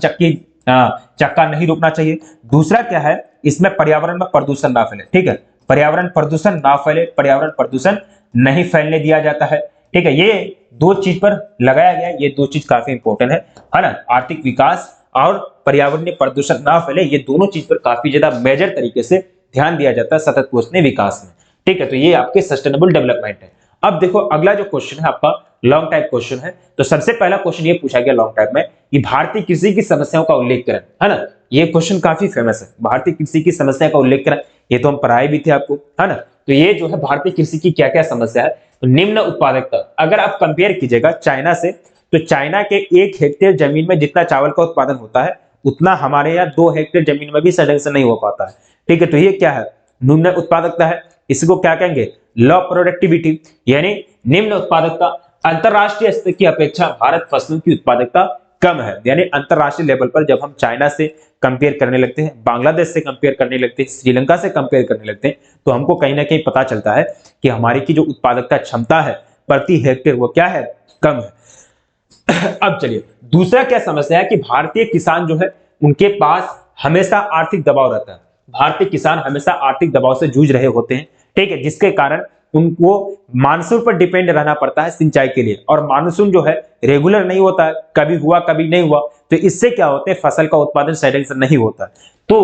चक्का नहीं रुकना चाहिए। दूसरा क्या है, इसमें पर्यावरण में प्रदूषण ना फैले। ठीक है, पर्यावरण प्रदूषण ना फैले, पर्यावरण प्रदूषण नहीं फैलने दिया जाता है। ठीक है, ये 2 चीज पर लगाया गया, ये 2 चीज काफी इंपॉर्टेंट है ना, आर्थिक विकास और पर्यावरणीय प्रदूषण ना फैले, ये दोनों चीज पर काफी ज्यादा मेजर तरीके से ध्यान दिया जाता है सतत पोषणीय विकास में। ठीक है, तो ये आपके सस्टेनेबल डेवलपमेंट है। अब देखो अगला जो क्वेश्चन है आपका लॉन्ग टाइप क्वेश्चन है। तो सबसे पहला क्वेश्चन ये पूछा गया लॉन्ग टाइप में कि भारतीय कृषि की समस्याओं का उल्लेख करें, है ना, ये क्वेश्चन काफी फेमस है, भारतीय कृषि की समस्या का उल्लेख करें, ये तो हम पढ़ाए भी थे आपको, है ना। तो ये जो है भारतीय कृषि की क्या क्या समस्या है, तो निम्न उत्पादकता, अगर आप कंपेयर कीजिएगा चाइना से, तो चाइना के 1 हेक्टेयर जमीन में जितना चावल का उत्पादन होता है उतना हमारे यहाँ 2 हेक्टेयर जमीन में भी सडन से नहीं हो पाता है। ठीक है, तो ये क्या है, निम्न उत्पादकता है, इसको क्या कहेंगे, लो प्रोडक्टिविटी, यानी निम्न उत्पादकता। अंतरराष्ट्रीय स्तर की अपेक्षा भारत फसलों की उत्पादकता कम है। यानी अंतरराष्ट्रीय लेवल पर जब हम चाइना से कंपेयर करने लगते हैं, बांग्लादेश से कंपेयर करने लगते हैं, श्रीलंका से कंपेयर करने लगते हैं, तो हमको कहीं ना कहीं पता चलता है कि हमारी की जो उत्पादकता क्षमता है प्रति हेक्टेयर वो क्या है, कम है। अब चलिए दूसरा क्या समस्या है कि भारतीय किसान जो है उनके पास हमेशा आर्थिक दबाव रहता है। भारतीय किसान हमेशा आर्थिक दबाव से जूझ रहे होते हैं, ठीक है, जिसके कारण उनको मानसून पर डिपेंड रहना पड़ता है सिंचाई के लिए, और मानसून जो है रेगुलर नहीं होता है, कभी हुआ कभी नहीं हुआ, तो इससे क्या होता है फसल का उत्पादन सही से नहीं होता। तो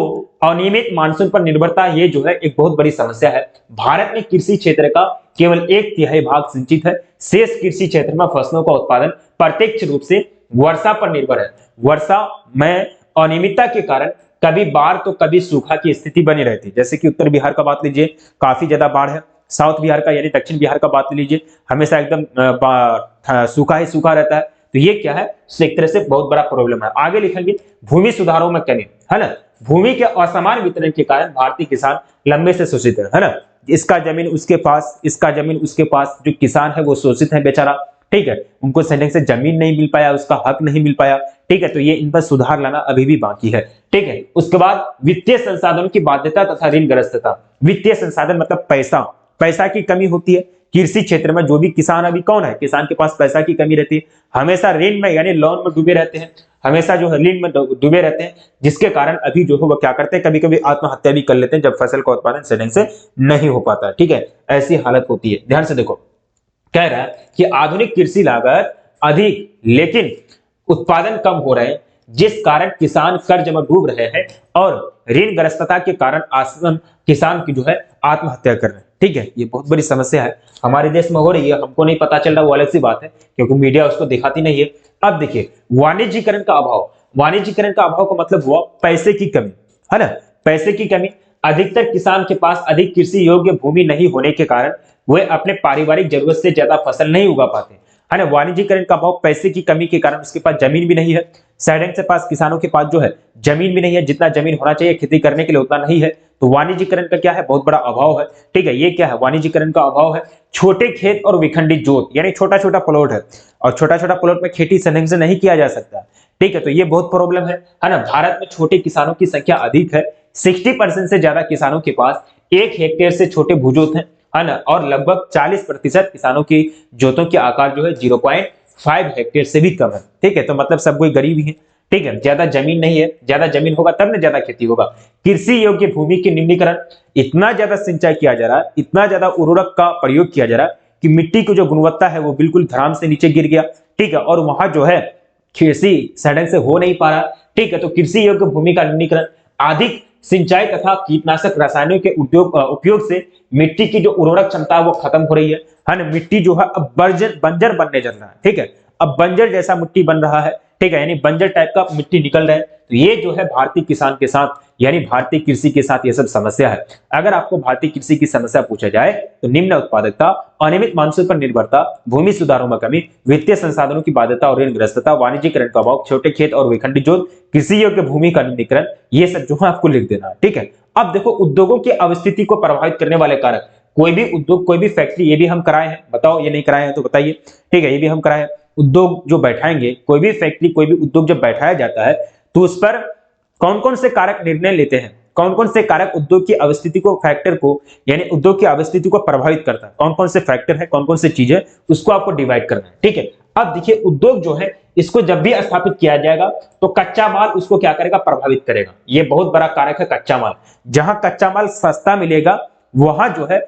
अनियमित मानसून पर निर्भरता ये जो है एक बहुत बड़ी समस्या है। भारत में कृषि क्षेत्र का केवल 1/3 भाग सिंचित है। शेष कृषि क्षेत्र में फसलों का उत्पादन प्रत्यक्ष रूप से वर्षा पर निर्भर है। वर्षा में अनियमितता के कारण कभी बाढ़ तो कभी सूखा की स्थिति बनी रहती है। जैसे कि उत्तर बिहार का बात लीजिए, काफी ज्यादा बाढ़ है। साउथ बिहार का यानी दक्षिण बिहार का बात लीजिए, हमेशा एकदम सूखा ही सूखा रहता है। तो ये क्या है, एक तरह से बहुत बड़ा प्रॉब्लम है। आगे लिखेंगे भूमि सुधारों में कमी, है ना। भूमि के असमान वितरण के कारण भारतीय किसान लंबे से शोषित है ना। इसका जमीन उसके पास, इसका जमीन उसके पास, जो किसान है वो शोषित है बेचारा, ठीक है, उनको सही से जमीन नहीं मिल पाया, उसका हक नहीं मिल पाया, ठीक है। तो ये इन पर सुधार लाना अभी भी बाकी है, ठीक है। उसके बाद वित्तीय संसाधनों की बाध्यता तथा ऋणग्रस्तता। वित्तीय संसाधन मतलब पैसा, पैसा की कमी होती है कृषि क्षेत्र में। जो भी किसान अभी कौन है, किसान के पास पैसा की कमी रहती है, हमेशा ऋण में यानी लोन में डूबे रहते हैं, हमेशा जो है ऋण में डूबे रहते हैं, जिसके कारण अभी जो है वो क्या करते हैं, कभी कभी आत्महत्या भी कर लेते हैं जब फसल का उत्पादन सही से नहीं हो पाता है, ठीक है। ऐसी हालत होती है। ध्यान से देखो, कह रहा है कि आधुनिक कृषि लागत अधिक लेकिन उत्पादन कम हो रहे हैं, जिस कारण किसान कर्ज में डूब रहे हैं और ऋणग्रस्तता के कारण आसन किसान की जो है आत्महत्या कर रहे हैं, ठीक है। ये बहुत बड़ी समस्या है, हमारे देश में हो रही है, हमको नहीं पता चल रहा, वो अलग सी बात है, क्योंकि मीडिया उसको दिखाती नहीं है। अब देखिए वाणिज्यीकरण का अभाव। वाणिज्यीकरण का अभाव का मतलब हुआ पैसे की कमी, है ना। पैसे की कमी, अधिकतर किसान के पास अधिक कृषि योग्य भूमि नहीं होने के कारण वे अपने पारिवारिक जरूरत से ज्यादा फसल नहीं उगा पाते, है ना। वाणिज्यीकरण का अभाव, पैसे की कमी के कारण उसके पास जमीन भी नहीं है। साइडेंट के पास, किसानों के पास जो है जमीन भी नहीं है, जितना जमीन होना चाहिए खेती करने के लिए उतना नहीं है। तो वाणिज्यीकरण का क्या है, बहुत बड़ा अभाव है, ठीक है। ये क्या है, वाणिज्यीकरण का अभाव है। छोटे खेत और विखंडित जोत, यानी छोटा छोटा प्लॉट है और छोटा छोटा प्लॉट में खेती सही से नहीं किया जा सकता, ठीक है। तो ये बहुत प्रॉब्लम है ना। भारत में छोटे किसानों की संख्या अधिक है। 60% से ज्यादा किसानों के पास 1 हेक्टेयर से छोटे भूजोत हैं, है ना। और लगभग 40% किसानों की जोतों के आकार जो है 0.5 हेक्टेयर से भी कम है, ठीक है। तो मतलब सब कोई गरीब ही है, ठीक है। ज्यादा जमीन नहीं है, ज्यादा जमीन होगा तब ना ज्यादा खेती होगा। कृषि योग्य भूमि के निम्नीकरण, इतना ज्यादा सिंचाई किया जा रहा है, इतना ज्यादा उर्वरक का प्रयोग किया जा रहा है कि मिट्टी की जो गुणवत्ता है वो बिल्कुल धराम से नीचे गिर गया, ठीक है। और वहां जो है कृषि सड़क से हो नहीं पा रहा, ठीक है। तो कृषि योग्य भूमि का निम्नीकरण, अधिक सिंचाई तथा कीटनाशक रसायनों के उपयोग से मिट्टी की जो उर्वरक क्षमता है वो खत्म हो रही है ना। मिट्टी जो है अब बंजर बनने जा रहा है, ठीक है। अब बंजर जैसा मिट्टी बन रहा है, ठीक है, यानी बंजर टाइप का मिट्टी निकल रहा है। तो ये जो है भारतीय किसान के साथ यानी भारतीय कृषि के साथ ये सब समस्या है। अगर आपको भारतीय कृषि की समस्या पूछा जाए तो निम्न उत्पादकता, अनियमित मानसून पर निर्भरता, भूमि सुधारों में कमी, वित्तीय संसाधनों की बाध्यता और ऋणग्रस्तता, वाणिज्यीकरण का अभाव, छोटे खेत और विखंडित जोत, कृषि योग्य भूमि का निम्नीकरण, ये सब जो है आपको लिख देना है, ठीक है। अब देखो उद्योगों की अवस्थिति को प्रभावित करने वाले कारक। कोई भी उद्योग, कोई भी फैक्ट्री, ये भी हम कराए हैं, बताओ ये नहीं कराए हैं तो बताइए, ठीक है, ये भी हम कराए हैं। उद्योग जो बैठाएंगे, कोई भी फैक्ट्री, कोई भी उद्योग जब बैठाया जाता है तो उस पर कौन कौन से कारक निर्णय लेते हैं, कौन कौन से कारक उद्योग की अवस्थिति को, फैक्टर को, यानी उद्योग की अवस्थिति को प्रभावित करता है, कौन कौन से फैक्टर है, कौन कौन से चीजें, उसको आपको डिवाइड करना है, ठीक है। अब देखिए उद्योग जो है इसको जब भी स्थापित किया जाएगा तो कच्चा माल उसको क्या करेगा, प्रभावित करेगा। ये बहुत बड़ा कारक है कच्चा माल। जहां कच्चा माल सस्ता मिलेगा वहां जो है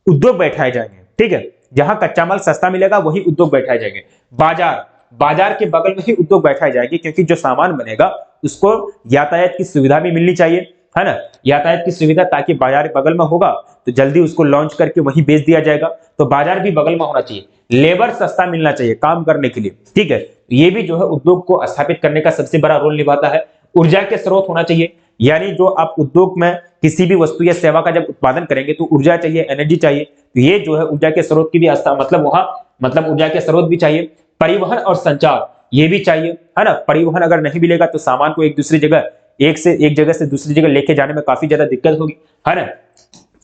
उद्योग बैठाए जाएंगे, ठीक है। जहां कच्चा माल सस्ता मिलेगा वही उद्योग बैठाए जाएंगे। बाजार, बाजार के बगल में ही उद्योग बैठाए जाएंगे, क्योंकि जो सामान बनेगा उसको यातायात की सुविधा भी मिलनी चाहिए, है ना। यातायात की सुविधा, ताकि बाजार बगल में होगा तो जल्दी उसको लॉन्च करके वहीं बेच दिया जाएगा। तो बाजार भी बगल में होना चाहिए, लेबर सस्ता मिलना चाहिए काम करने के लिए, ठीक है। ये भी जो है उद्योग को स्थापित करने का सबसे बड़ा रोल निभाता है। ऊर्जा के स्रोत होना चाहिए, यानी जो आप उद्योग में किसी भी वस्तु या सेवा का जब उत्पादन करेंगे तो ऊर्जा चाहिए, एनर्जी चाहिए। तो ये जो है ऊर्जा के स्रोत की भी मतलब वहां मतलब ऊर्जा के स्रोत भी चाहिए। परिवहन और संचार ये भी चाहिए, है ना। परिवहन अगर नहीं मिलेगा तो सामान को एक दूसरी जगह, एक जगह से दूसरी जगह लेके जाने में काफी ज्यादा दिक्कत होगी, है ना।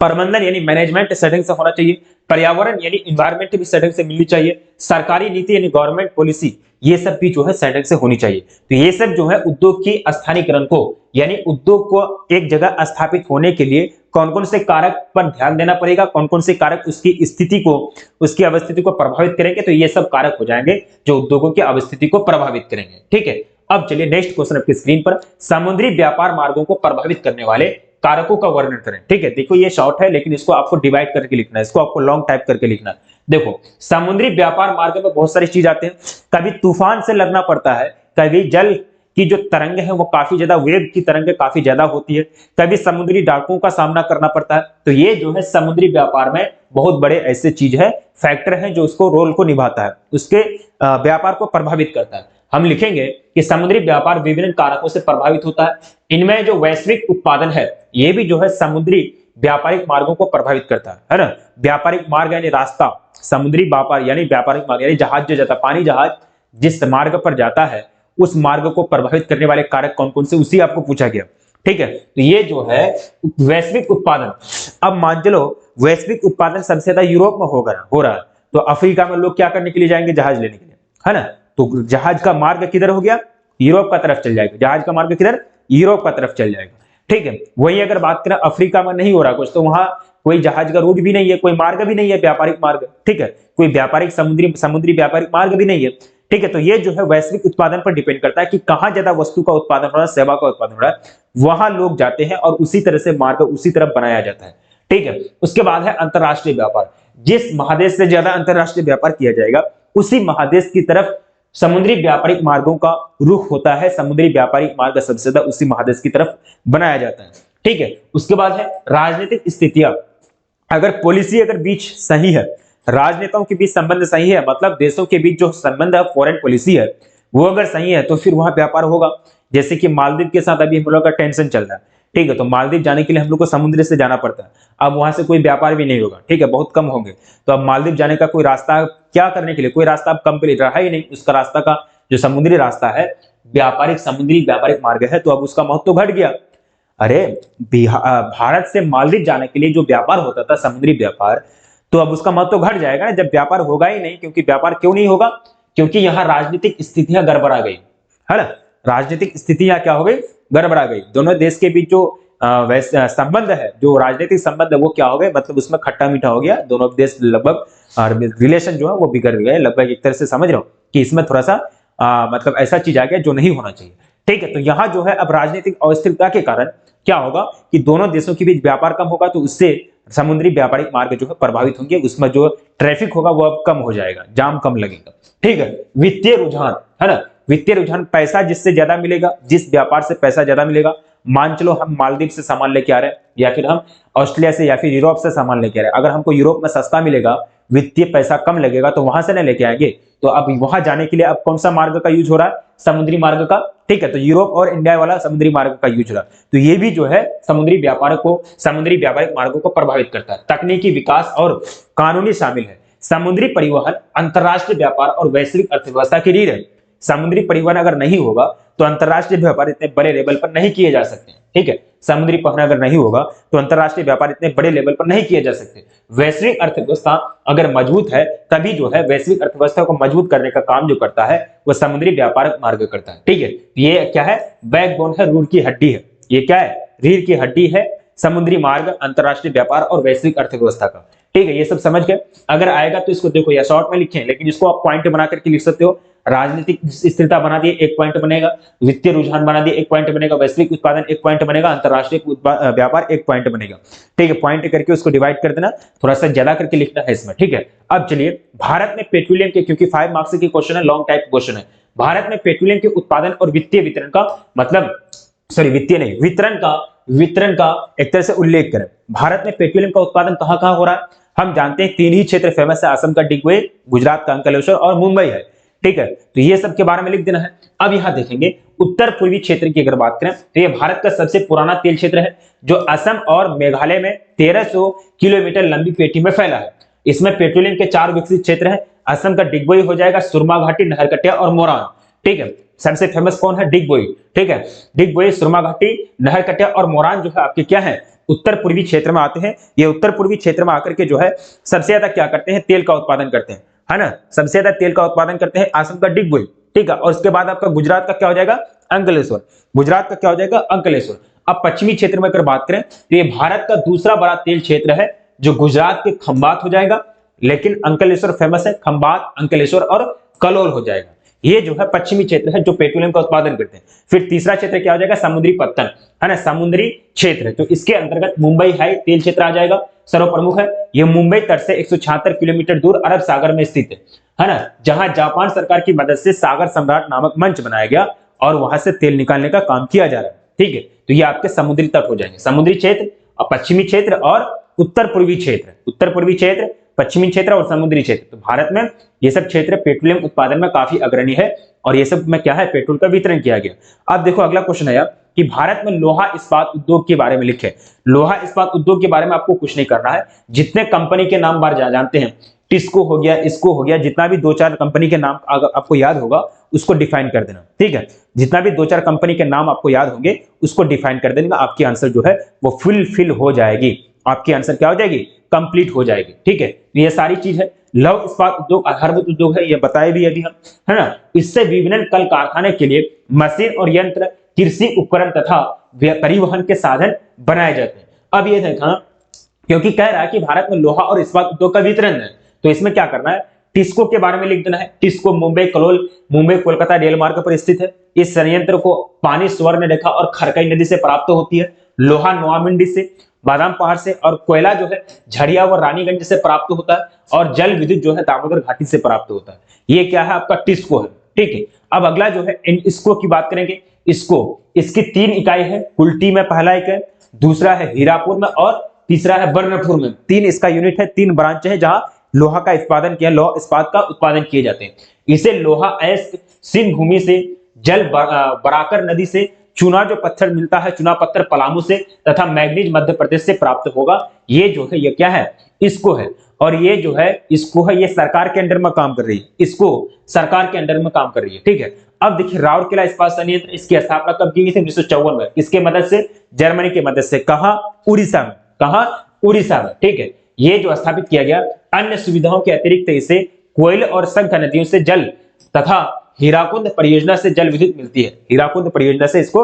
प्रबंधन यानी मैनेजमेंट सही से होना चाहिए, पर्यावरण यानी इन्वायरमेंट भी सही से मिलनी चाहिए, सरकारी नीति यानी गवर्नमेंट पॉलिसी ये सब भी जो है सही से होनी चाहिए। तो ये सब जो है उद्योग की स्थानीयकरण को यानी उद्योग को एक जगह स्थापित होने के लिए कौन कौन से कारक पर ध्यान देना पड़ेगा, कौन कौन से कारक उसकी स्थिति को उसकी अवस्थिति को प्रभावित करेंगे, तो ये सब कारक हो जाएंगे जो उद्योगों की अवस्थिति को प्रभावित करेंगे। ठीक है, अब चलिए नेक्स्ट क्वेश्चन आपकी स्क्रीन पर, समुद्री व्यापार मार्गों को प्रभावित करने वाले कारकों का वर्णन करें। ठीक है, देखो ये शॉर्ट है लेकिन इसको आपको डिवाइड करके लिखना है, इसको आपको लॉन्ग टाइप करके लिखना है। देखो समुद्री व्यापार मार्ग में बहुत सारी चीज आते हैं, कभी तूफान से लड़ना पड़ता है, कभी जल की जो तरंग है वो काफी ज्यादा, वेव की तरंग काफी ज्यादा होती है, कभी समुद्री डाकुओं का सामना करना पड़ता है। तो ये जो है समुद्री व्यापार में बहुत बड़े ऐसे चीज है, फैक्टर है जो उसको रोल को निभाता है, उसके व्यापार को प्रभावित करता है। हम लिखेंगे कि समुद्री व्यापार विभिन्न कारकों से प्रभावित होता है, इनमें जो वैश्विक उत्पादन है ये भी जो है समुद्री व्यापारिक मार्गों को प्रभावित करता है ना। व्यापारिक मार्ग यानी रास्ता, समुद्री व्यापार यानी व्यापारिक मार्ग यानी जहाज जो जाता है, पानी जहाज जिस मार्ग पर जाता है उस मार्ग को प्रभावित करने वाले कारक कौन कौन से, उसी आपको पूछा गया। ठीक है, तो ये जो है वैश्विक उत्पादन, अब मान चलो वैश्विक उत्पादन सबसे ज्यादा यूरोप में हो रहा है, तो अफ्रीका में लोग क्या करने के लिए जाएंगे, जहाज लेने के लिए, है ना। तो जहाज का मार्ग किधर हो गया, यूरोप का तरफ चल जाएगा, जहाज का मार्ग किधर, यूरोप का तरफ चल जाएगा। ठीक है, वही अगर बात करें अफ्रीका में नहीं हो रहा कुछ, तो वहां कोई जहाज का रूट भी नहीं है, कोई मार्ग भी नहीं है व्यापारिक मार्ग। ठीक है, कोई व्यापारिक समुद्री व्यापारिक मार्ग भी नहीं है। ठीक है, तो ये जो है वैश्विक उत्पादन पर डिपेंड करता है कि कहां ज्यादा वस्तु का उत्पादन हो रहा है, सेवा का उत्पादन हो रहा है, वहां लोग जाते हैं और उसी तरह से मार्ग उसी तरफ बनाया जाता है। ठीक है, उसके बाद है अंतरराष्ट्रीय व्यापार, जिस महादेश से ज्यादा अंतरराष्ट्रीय व्यापार किया जाएगा उसी महादेश की तरफ समुद्री व्यापारिक मार्गों का रुख होता है, समुद्री व्यापारिक मार्ग सबसे ज्यादा उसी महादेश की तरफ बनाया जाता है। ठीक है, उसके बाद है राजनीतिक स्थितियां, अगर पॉलिसी अगर बीच सही है, राजनेताओं के बीच संबंध सही है, मतलब देशों के बीच जो संबंध है, फॉरेन पॉलिसी है वो अगर सही है तो फिर वहां व्यापार होगा। जैसे कि मालदीव के साथ अभी हम लोग का टेंशन चल रहा है। ठीक है, तो मालदीव जाने के लिए हम लोग को समुद्र से जाना पड़ता है, अब वहां से कोई व्यापार भी नहीं होगा। ठीक है, बहुत कम होंगे, तो अब मालदीव जाने का कोई रास्ता क्या करने के लिए, कोई रास्ता अब कंप्लीट रहा ही नहीं, उसका रास्ता का जो समुद्री रास्ता है समुद्री व्यापारिक मार्ग है, तो अब उसका महत्व तो घट गया। अरे भारत से मालदीव जाने के लिए जो व्यापार होता था समुद्री व्यापार, तो अब उसका महत्व तो घट जाएगा ना, जब व्यापार होगा ही नहीं। क्योंकि व्यापार क्यों नहीं होगा, क्योंकि यहाँ राजनीतिक स्थितियां गड़बड़ा गई, है ना। राजनीतिक स्थितियां क्या हो गई, गड़बड़ा गई। दोनों देश के बीच जो संबंध है, जो राजनीतिक संबंध है वो क्या हो गए, मतलब उसमें खट्टा मीठा हो गया, दोनों देश लगभग रिलेशन जो है वो बिगड़ गए लगभग, एक तरह से समझ रहे हो कि इसमें थोड़ा सा मतलब ऐसा चीज आ गया जो नहीं होना चाहिए। ठीक है, तो यहाँ जो है अब राजनीतिक अस्थिरता के कारण क्या होगा कि दोनों देशों के बीच व्यापार कम होगा, तो उससे समुद्री व्यापारिक मार्ग जो है प्रभावित होंगे, उसमें जो ट्रैफिक होगा वो अब कम हो जाएगा, जाम कम लगेगा। ठीक है, वित्तीय रुझान, है ना, वित्तीय रुझान, पैसा जिससे ज्यादा मिलेगा, जिस व्यापार से पैसा ज्यादा मिलेगा, मान चलो हम मालदीव से सामान लेके आ रहे हैं, या फिर हम ऑस्ट्रेलिया से या फिर यूरोप से सामान लेके आ रहे हैं, अगर हमको यूरोप में सस्ता मिलेगा, वित्तीय पैसा कम लगेगा, तो वहां से ना लेके आएंगे। तो अब वहां जाने के लिए अब कौन सा मार्ग का यूज हो रहा है, समुद्री मार्ग का। ठीक है, तो यूरोप और इंडिया वाला समुद्री मार्ग का यूज हो रहा है, तो ये भी जो है समुद्री व्यापारिक मार्गों को प्रभावित करता है। तकनीकी विकास और कानूनी शामिल है। समुद्री परिवहन अंतरराष्ट्रीय व्यापार और वैश्विक अर्थव्यवस्था की रीढ़ है। समुद्री परिवहन अगर नहीं होगा तो अंतरराष्ट्रीय व्यापार इतने बड़े लेवल पर नहीं किए जा सकते। ठीक है, समुद्री परिवहन अगर नहीं होगा तो अंतरराष्ट्रीय व्यापार इतने बड़े लेवल पर नहीं किए जा सकते। वैश्विक अर्थव्यवस्था अगर मजबूत है तभी जो है वैश्विक अर्थव्यवस्था को मजबूत करने का काम जो करता है वो समुद्री व्यापार मार्ग करता है। ठीक है, ये क्या है, बैकबोन है, रीढ़ की हड्डी है। ये क्या है, रीढ़ की हड्डी है समुद्री मार्ग, अंतरराष्ट्रीय व्यापार और वैश्विक अर्थव्यवस्था का। ठीक है, ये सब समझ गए। अगर आएगा तो इसको देखो या शॉर्ट में लिखें, लेकिन इसको आप पॉइंट बना करके लिख सकते हो। राजनीतिक स्थिरता बना दिए, एक पॉइंट बनेगा। वित्तीय रुझान बना दिए, एक पॉइंट बनेगा। वैश्विक उत्पादन, एक पॉइंट बनेगा। अंतरराष्ट्रीय व्यापार, एक पॉइंट बनेगा। ठीक है, पॉइंट करके उसको डिवाइड कर देना, थोड़ा सा ज्यादा करके लिखना है इसमें। ठीक है, अब चलिए भारत में पेट्रोलियम के, क्योंकि 5 मार्क्स की क्वेश्चन है, लॉन्ग टाइप क्वेश्चन है। भारत में पेट्रोलियम के उत्पादन और वित्तीय वितरण का मतलब, सॉरी वित्तीय नहीं, वितरण का एक तरह से उल्लेख करें। भारत में पेट्रोलियम का उत्पादन कहां कहां हो रहा है, हम जानते हैं 3 ही क्षेत्र फेमस है, असम का डिगबोई, गुजरात का अंकलेश्वर और मुंबई है। ठीक है, तो ये सब के बारे में लिख देना है। अब यहां देखेंगे उत्तर पूर्वी क्षेत्र की अगर बात करें तो ये भारत का सबसे पुराना तेल क्षेत्र है, जो असम और मेघालय में 1300 किलोमीटर लंबी पेटी में फैला है। इसमें पेट्रोलियम के 4 विकसित क्षेत्र हैं। असम का डिगबोई हो जाएगा, सुरमा घाटी, नहरकटिया और मोरान। ठीक है, सबसे फेमस कौन है, डिगबोई। ठीक है, डिगबोई, सुरमा घाटी, नहरकटिया और मोरान जो है आपके क्या है, उत्तर पूर्वी क्षेत्र में आते हैं। ये उत्तर पूर्वी क्षेत्र में आकर के जो है सबसे ज्यादा क्या करते हैं, तेल का उत्पादन करते हैं, है ना, सबसे ज्यादा तेल का उत्पादन करते हैं आसाम का डिगबोई, ठीक है। और उसके बाद आपका गुजरात का क्या हो जाएगा, अंकलेश्वर, गुजरात का क्या हो जाएगा, अंकलेश्वर। अब पश्चिमी क्षेत्र में अगर बात करें तो ये भारत का दूसरा बड़ा तेल क्षेत्र है, जो गुजरात के खंबात हो जाएगा, लेकिन अंकलेश्वर फेमस है, खंबात, अंकलेश्वर और कलोल हो जाएगा। ये जो है पश्चिमी क्षेत्र है जो पेट्रोलियम का उत्पादन करते हैं। फिर तीसरा क्षेत्र क्या हो जाएगा, समुद्री पत्तन, है ना, समुद्री क्षेत्र, तो इसके अंतर्गत मुंबई हाई तेल क्षेत्र आ जाएगा, सर्वप्रमुख है। यह मुंबई तट से 176 किलोमीटर दूर अरब सागर में स्थित है ना, जहां जापान सरकार की मदद से सागर सम्राट नामक मंच बनाया गया और वहां से तेल निकालने का काम किया जा रहा है, ठीक है। तो ये आपके समुद्री तट हो जाएंगे, समुद्री क्षेत्र और पश्चिमी क्षेत्र और उत्तर पूर्वी क्षेत्र, उत्तर पूर्वी क्षेत्र, पश्चिमी क्षेत्र और समुद्री क्षेत्र। तो भारत में ये सब क्षेत्र पेट्रोलियम उत्पादन में काफी अग्रणी है और ये सब में क्या है, पेट्रोल का वितरण किया गया। अब देखो अगला क्वेश्चन है कि भारत में लोहा इस्पात उद्योग के बारे में लिखे। लोहा इस्पात उद्योग के बारे में आपको कुछ नहीं करना है, जितने कंपनी के नाम बार जानते हैं, टिस्को हो गया, इसको हो गया, जितना भी 2-4 कंपनी के नाम अगर आपको याद होगा उसको डिफाइन कर देना, ठीक है। जितना भी 2-4 कंपनी के नाम आपको याद होंगे उसको डिफाइन कर देना, आपकी आंसर जो है वो फुलफिल हो जाएगी, आपकी आंसर क्या हो जाएगी, कंप्लीट हो जाएगी, ठीक है। ये सारी चीज है। लौह इस्पात उद्योग आधारभूत उद्योग है, ये बताए भी अभी हम, है ना। इससे विभिन्न कल कारखाने के लिए मशीन और यंत्र, कृषि उपकरण तथा परिवहन के साधन बनाए जाते हैं। अब ये देखा, क्योंकि कह रहा है कि भारत में लोहा और इस्पात उद्योग का वितरण है, तो इसमें क्या करना है, टिस्को के बारे में लिख देना है। टिस्को मुंबई कलोल, मुंबई कोलकाता रेल मार्ग पर स्थित है। इस संयंत्र को पानी स्वर्ण रेखा और खरकई नदी से प्राप्त होती है। लोहा नोआमिंडी से, बादाम पहाड़ से, और कोयला जो है झड़िया व रानीगंज से प्राप्त होता है, और जल विद्युत जो है दामोदर घाटी से प्राप्त होता है। ये क्या है, आपका टिस्को है, ठीक है। अब अगला जो है इसको की बात करेंगे। इसको, इसकी 3 इकाई है, कुल्टी में पहला इकाई, दूसरा है हीरापुर में और तीसरा है बर्नपुर में। 3 इसका यूनिट है, 3 ब्रांच है जहां लोहा का उत्पादन किया, लोहा इस्पात का उत्पादन किए जाते हैं। इसे लोहा अयस्क सिंध भूमि से, जल बराकर नदी से, चूना जो पत्थर मिलता है, चूना पत्थर पलामू से, तथा मैग्नीज मध्य प्रदेश से प्राप्त होगा। ये जो है ये क्या है, इसको है, और ये जो है इसको है, ये सरकार के अंडर में काम कर रही है, इसको सरकार के अंडर में काम कर रही है, ठीक है। अब देखिए राउरकेला इस्पात संयंत्र, इसकी स्थापना कब की गई थी, 1954 में, किसके मदद से, जर्मनी की मदद से। कहां, उड़ीसा में, कहां, उड़ीसा में, ठीक है। ये जो स्थापित किया गया, अन्य सुविधाओं के अतिरिक्त इसे कोयल और शंख नदियों से जल तथा हीराकुंड परियोजना से जल विद्युत मिलती है। हीराकुंड परियोजना से इसको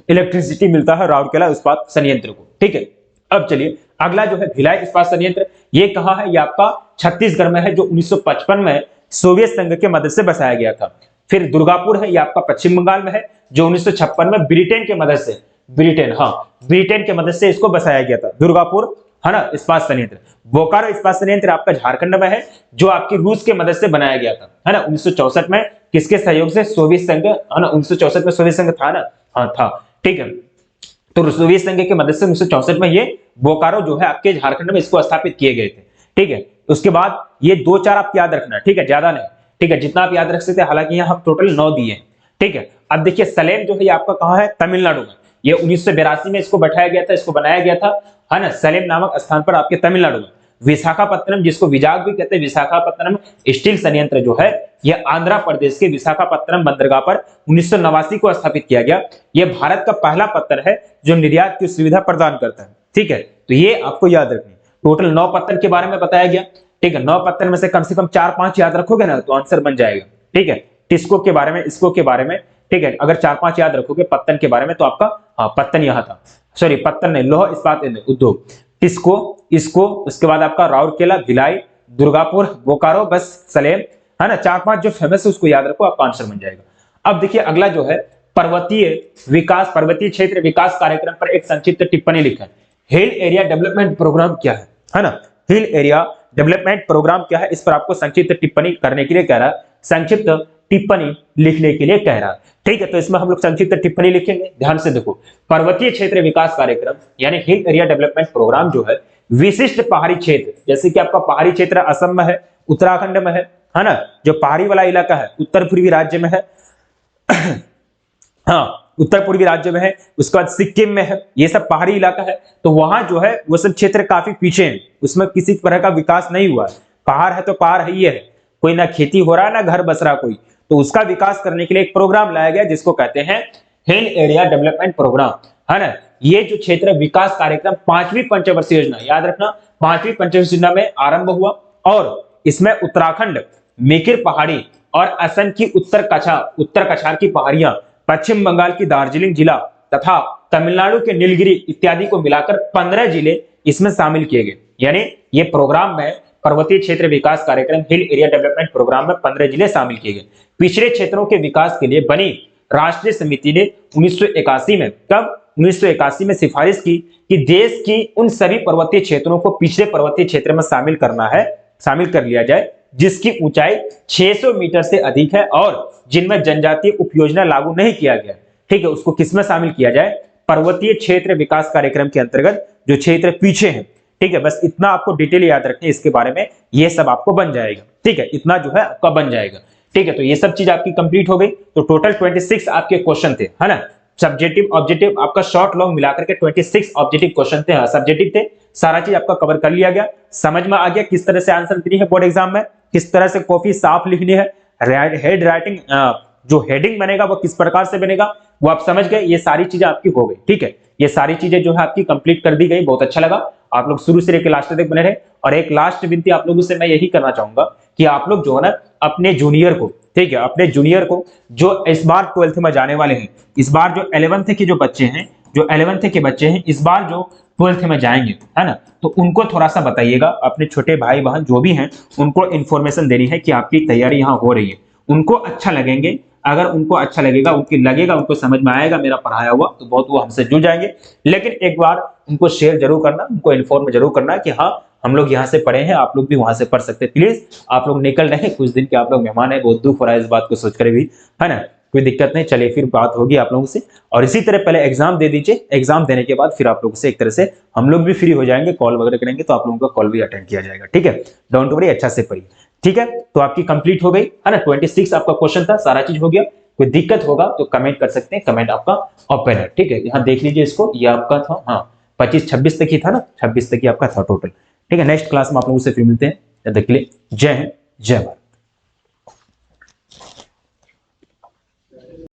इलेक्ट्रिसिटी मिलता है राउरकेला इस्पात संयंत्र को, ठीक है। अब चलिए अगला जो है भिलाई इस्पात संयंत्र, ये कहां है, ये आपका छत्तीसगढ़ में है, जो 1955 में सोवियत संघ के मदद से बसाया गया था। फिर दुर्गापुर है, ये आपका पश्चिम बंगाल में है, जो 1956 में ब्रिटेन के मदद से, ब्रिटेन के मदद से इसको बसाया गया था, दुर्गापुर, है ना, इस्पात संयंत्र। बोकारो इस्पात संयंत्र आपका झारखंड में है, जो आपकी रूस के मदद से बनाया गया था, है ना, 1964 में, किसके सहयोग से, सोवियत संघ, है ना, 1964 में सोवियत संघ था ना, हाँ था, ठीक है। तो सोवियत संघ की मदद से 1964 में ये बोकारो जो है आपके झारखंड में इसको स्थापित किए गए थे, ठीक है। उसके बाद ये 2-4 आप याद रखना, ठीक है, ज्यादा नहीं, ठीक है, जितना आप याद रख सकते हैं, हालांकि यहाँ हम टोटल 9 दिए हैं, ठीक है। अब देखिए सलेम जो है ये आपका कहाँ है, तमिलनाडु में। ये 1982 में इसको बैठाया गया था, इसको बनाया गया था, है ना, सलेम नामक स्थान पर आपके तमिलनाडु में। विशाखापत्तनम, जिसको विजाग भी कहते हैं, विशाखापत्तनम स्टील संयंत्र जो है यह आंध्र प्रदेश के विशाखापत्तनम बंदरगाह पर 1989 को स्थापित किया गया। यह भारत का पहला पत्थर है जो निर्यात की सुविधा प्रदान करता है, ठीक है। तो ये आपको याद रखनी है। टोटल 9 पत्थर के बारे में बताया गया, ठीक है। 9 पत्थर में से कम 4-5 याद रखोगे ना तो आंसर बन जाएगा, ठीक है। टिस्को के बारे में, इसको के बारे में, ठीक है, अगर 4-5 याद रखोगे पत्तन के बारे में तो आपका, हाँ पत्तन यहाँ था, सॉरी पत्तन नहीं, लोहा इस्पात उद्योग, टिस्को, इसको, उसके बाद आपका राउरकेला, भिलाई, दुर्गापुर, बोकारो, बस सलेम, है ना, 4-5 जो फेमस है उसको याद रखो, आपका आंसर बन जाएगा। अब देखिए अगला जो है पर्वतीय विकास, पर्वतीय क्षेत्र विकास कार्यक्रम पर एक संक्षिप्त टिप्पणी लिखा है। हिल एरिया डेवलपमेंट प्रोग्राम क्या है ना, हिल एरिया डेवलपमेंट प्रोग्राम क्या है, इस पर आपको संक्षिप्त टिप्पणी करने के लिए कह रहा है, संक्षिप्त टिप्पणी लिखने के लिए कह रहा है, ठीक है। तो इसमें हम लोग संक्षिप्त टिप्पणी लिखेंगे, ध्यान से देखो। पर्वतीय क्षेत्र विकास कार्यक्रम यानी हिल एरिया डेवलपमेंट प्रोग्राम जो है विशिष्ट पहाड़ी क्षेत्र, जैसे कि आपका पहाड़ी क्षेत्र असम में है, उत्तराखंड में है ना, जो पहाड़ी वाला इलाका है उत्तर पूर्वी राज्य में है हाँ उत्तर पूर्वी राज्य में है, उसके बाद सिक्किम में है, ये सब पहाड़ी इलाका है। तो वहां जो है वो सब क्षेत्र काफी पीछे हैं, उसमें किसी तरह का विकास नहीं हुआ। पहाड़ है तो पहाड़ ही है, कोई ना खेती हो रहा ना घर बस रहा कोई, तो उसका विकास करने के लिए एक प्रोग्राम लाया गया जिसको कहते हैं हिल एरिया डेवलपमेंट प्रोग्राम, है ना। ये जो क्षेत्र विकास कार्यक्रम 5वीं पंचवर्षीय योजना, याद रखना 5वीं पंचवर्षीय योजना में आरंभ हुआ और इसमें उत्तराखंड, मेकिर पहाड़ी और असम की उत्तर कछार की पहाड़ियां, पश्चिम बंगाल की दार्जिलिंग जिला तथा तमिलनाडु के नीलगिरी इत्यादि को मिलाकर 15 जिले इसमें शामिल किए गए। यानी ये प्रोग्राम में पर्वतीय क्षेत्र विकास कार्यक्रम हिल एरिया डेवलपमेंट प्रोग्राम में 15 जिले शामिल किए गए। पिछड़े क्षेत्रों के विकास के लिए बनी राष्ट्रीय समिति ने 1981 में, कब 1981 में सिफारिश की कि देश की उन सभी पर्वतीय क्षेत्रों को पिछड़े पर्वतीय क्षेत्र में शामिल कर लिया जाए जिसकी ऊंचाई 600 मीटर से अधिक है और जिनमें जनजातीय उपयोजना लागू नहीं किया गया। ठीक है, उसको किसमें शामिल किया जाए? पर्वतीय क्षेत्र विकास कार्यक्रम के अंतर्गत जो क्षेत्र पीछे हैं। ठीक है, बस इतना आपको डिटेल याद रखनी है इसके बारे में, ये सब आपको बन जाएगा। ठीक है, इतना जो है आपका बन जाएगा। ठीक है, तो ये सब चीज आपकी कंप्लीट हो गई। तो टोटल 26 आपके क्वेश्चन थे, है ना। सब्जेक्टिव ऑब्जेक्टिव आपका शॉर्ट लॉन्ग मिलाकर के 26 ऑब्जेक्टिव क्वेश्चन थे, सब्जेक्टिव थे। सारा चीज आपका कवर कर लिया गया, समझ में आ गया किस तरह से आंसर देनी है बोर्ड एग्जाम में, किस तरह से कॉपी साफ लिखनी है, हेड राइटिंग जो हेडिंग बनेगा वो किस प्रकार से बनेगा वो आप समझ गए। ये सारी चीजें आपकी हो गई। ठीक है, ये सारी चीजें जो है आपकी कंप्लीट कर दी गई। बहुत अच्छा लगा, आप लोग शुरू से लेकर लास्ट तक बने रहे। और एक लास्ट विनती आप लोगों से मैं यही करना चाहूंगा कि आप लोग जो है ना अपने जूनियर को, ठीक है, अपने जूनियर को जो इस बार 12th में जाने वाले हैं, इस बार जो 11th के जो बच्चे हैं, इस बार जो 12th में जाएंगे, है ना, तो उनको थोड़ा सा बताइएगा, अपने छोटे भाई बहन जो भी हैं उनको इन्फॉर्मेशन देनी है कि आपकी तैयारी यहाँ हो रही है। उनको अच्छा लगेंगे, अगर उनको अच्छा लगेगा, उनको समझ में आएगा मेरा पढ़ाया हुआ, तो बहुत वो हमसे जुड़ जाएंगे। लेकिन एक बार उनको शेयर जरूर करना, उनको इन्फॉर्म जरूर करना कि हाँ हम लोग यहाँ से पढ़े हैं, आप लोग भी वहां से पढ़ सकते हैं। प्लीज आप लोग निकल रहे हैं, कुछ दिन के आप लोग मेहमान है, बहुत दुख हो रहा है इस बात को सोचकर भी, है ना। कोई दिक्कत नहीं, चलिए फिर बात होगी आप लोगों से। और इसी तरह पहले एग्जाम दे दीजिए, एग्जाम देने के बाद फिर आप लोगों से एक तरह से हम लोग भी फ्री हो जाएंगे, कॉल वगैरह करेंगे तो आप लोगों का कॉल भी अटेंड किया जाएगा। ठीक है, डोंट वरी, अच्छा से पढ़िए। ठीक है, तो आपकी कंप्लीट हो गई, है ना। 26 आपका क्वेश्चन था, सारा चीज हो गया। कोई दिक्कत होगा तो कमेंट कर सकते हैं, कमेंट आपका ओपन है। ठीक है, यहाँ देख लीजिए इसको, ये आपका था, हाँ 25-26 तक ही था ना, 26 तक ही आपका था टोटल। ठीक है, नेक्स्ट क्लास में आप लोगों से फिर मिलते हैं, तब तक के लिए जय हिंद, जय भारत।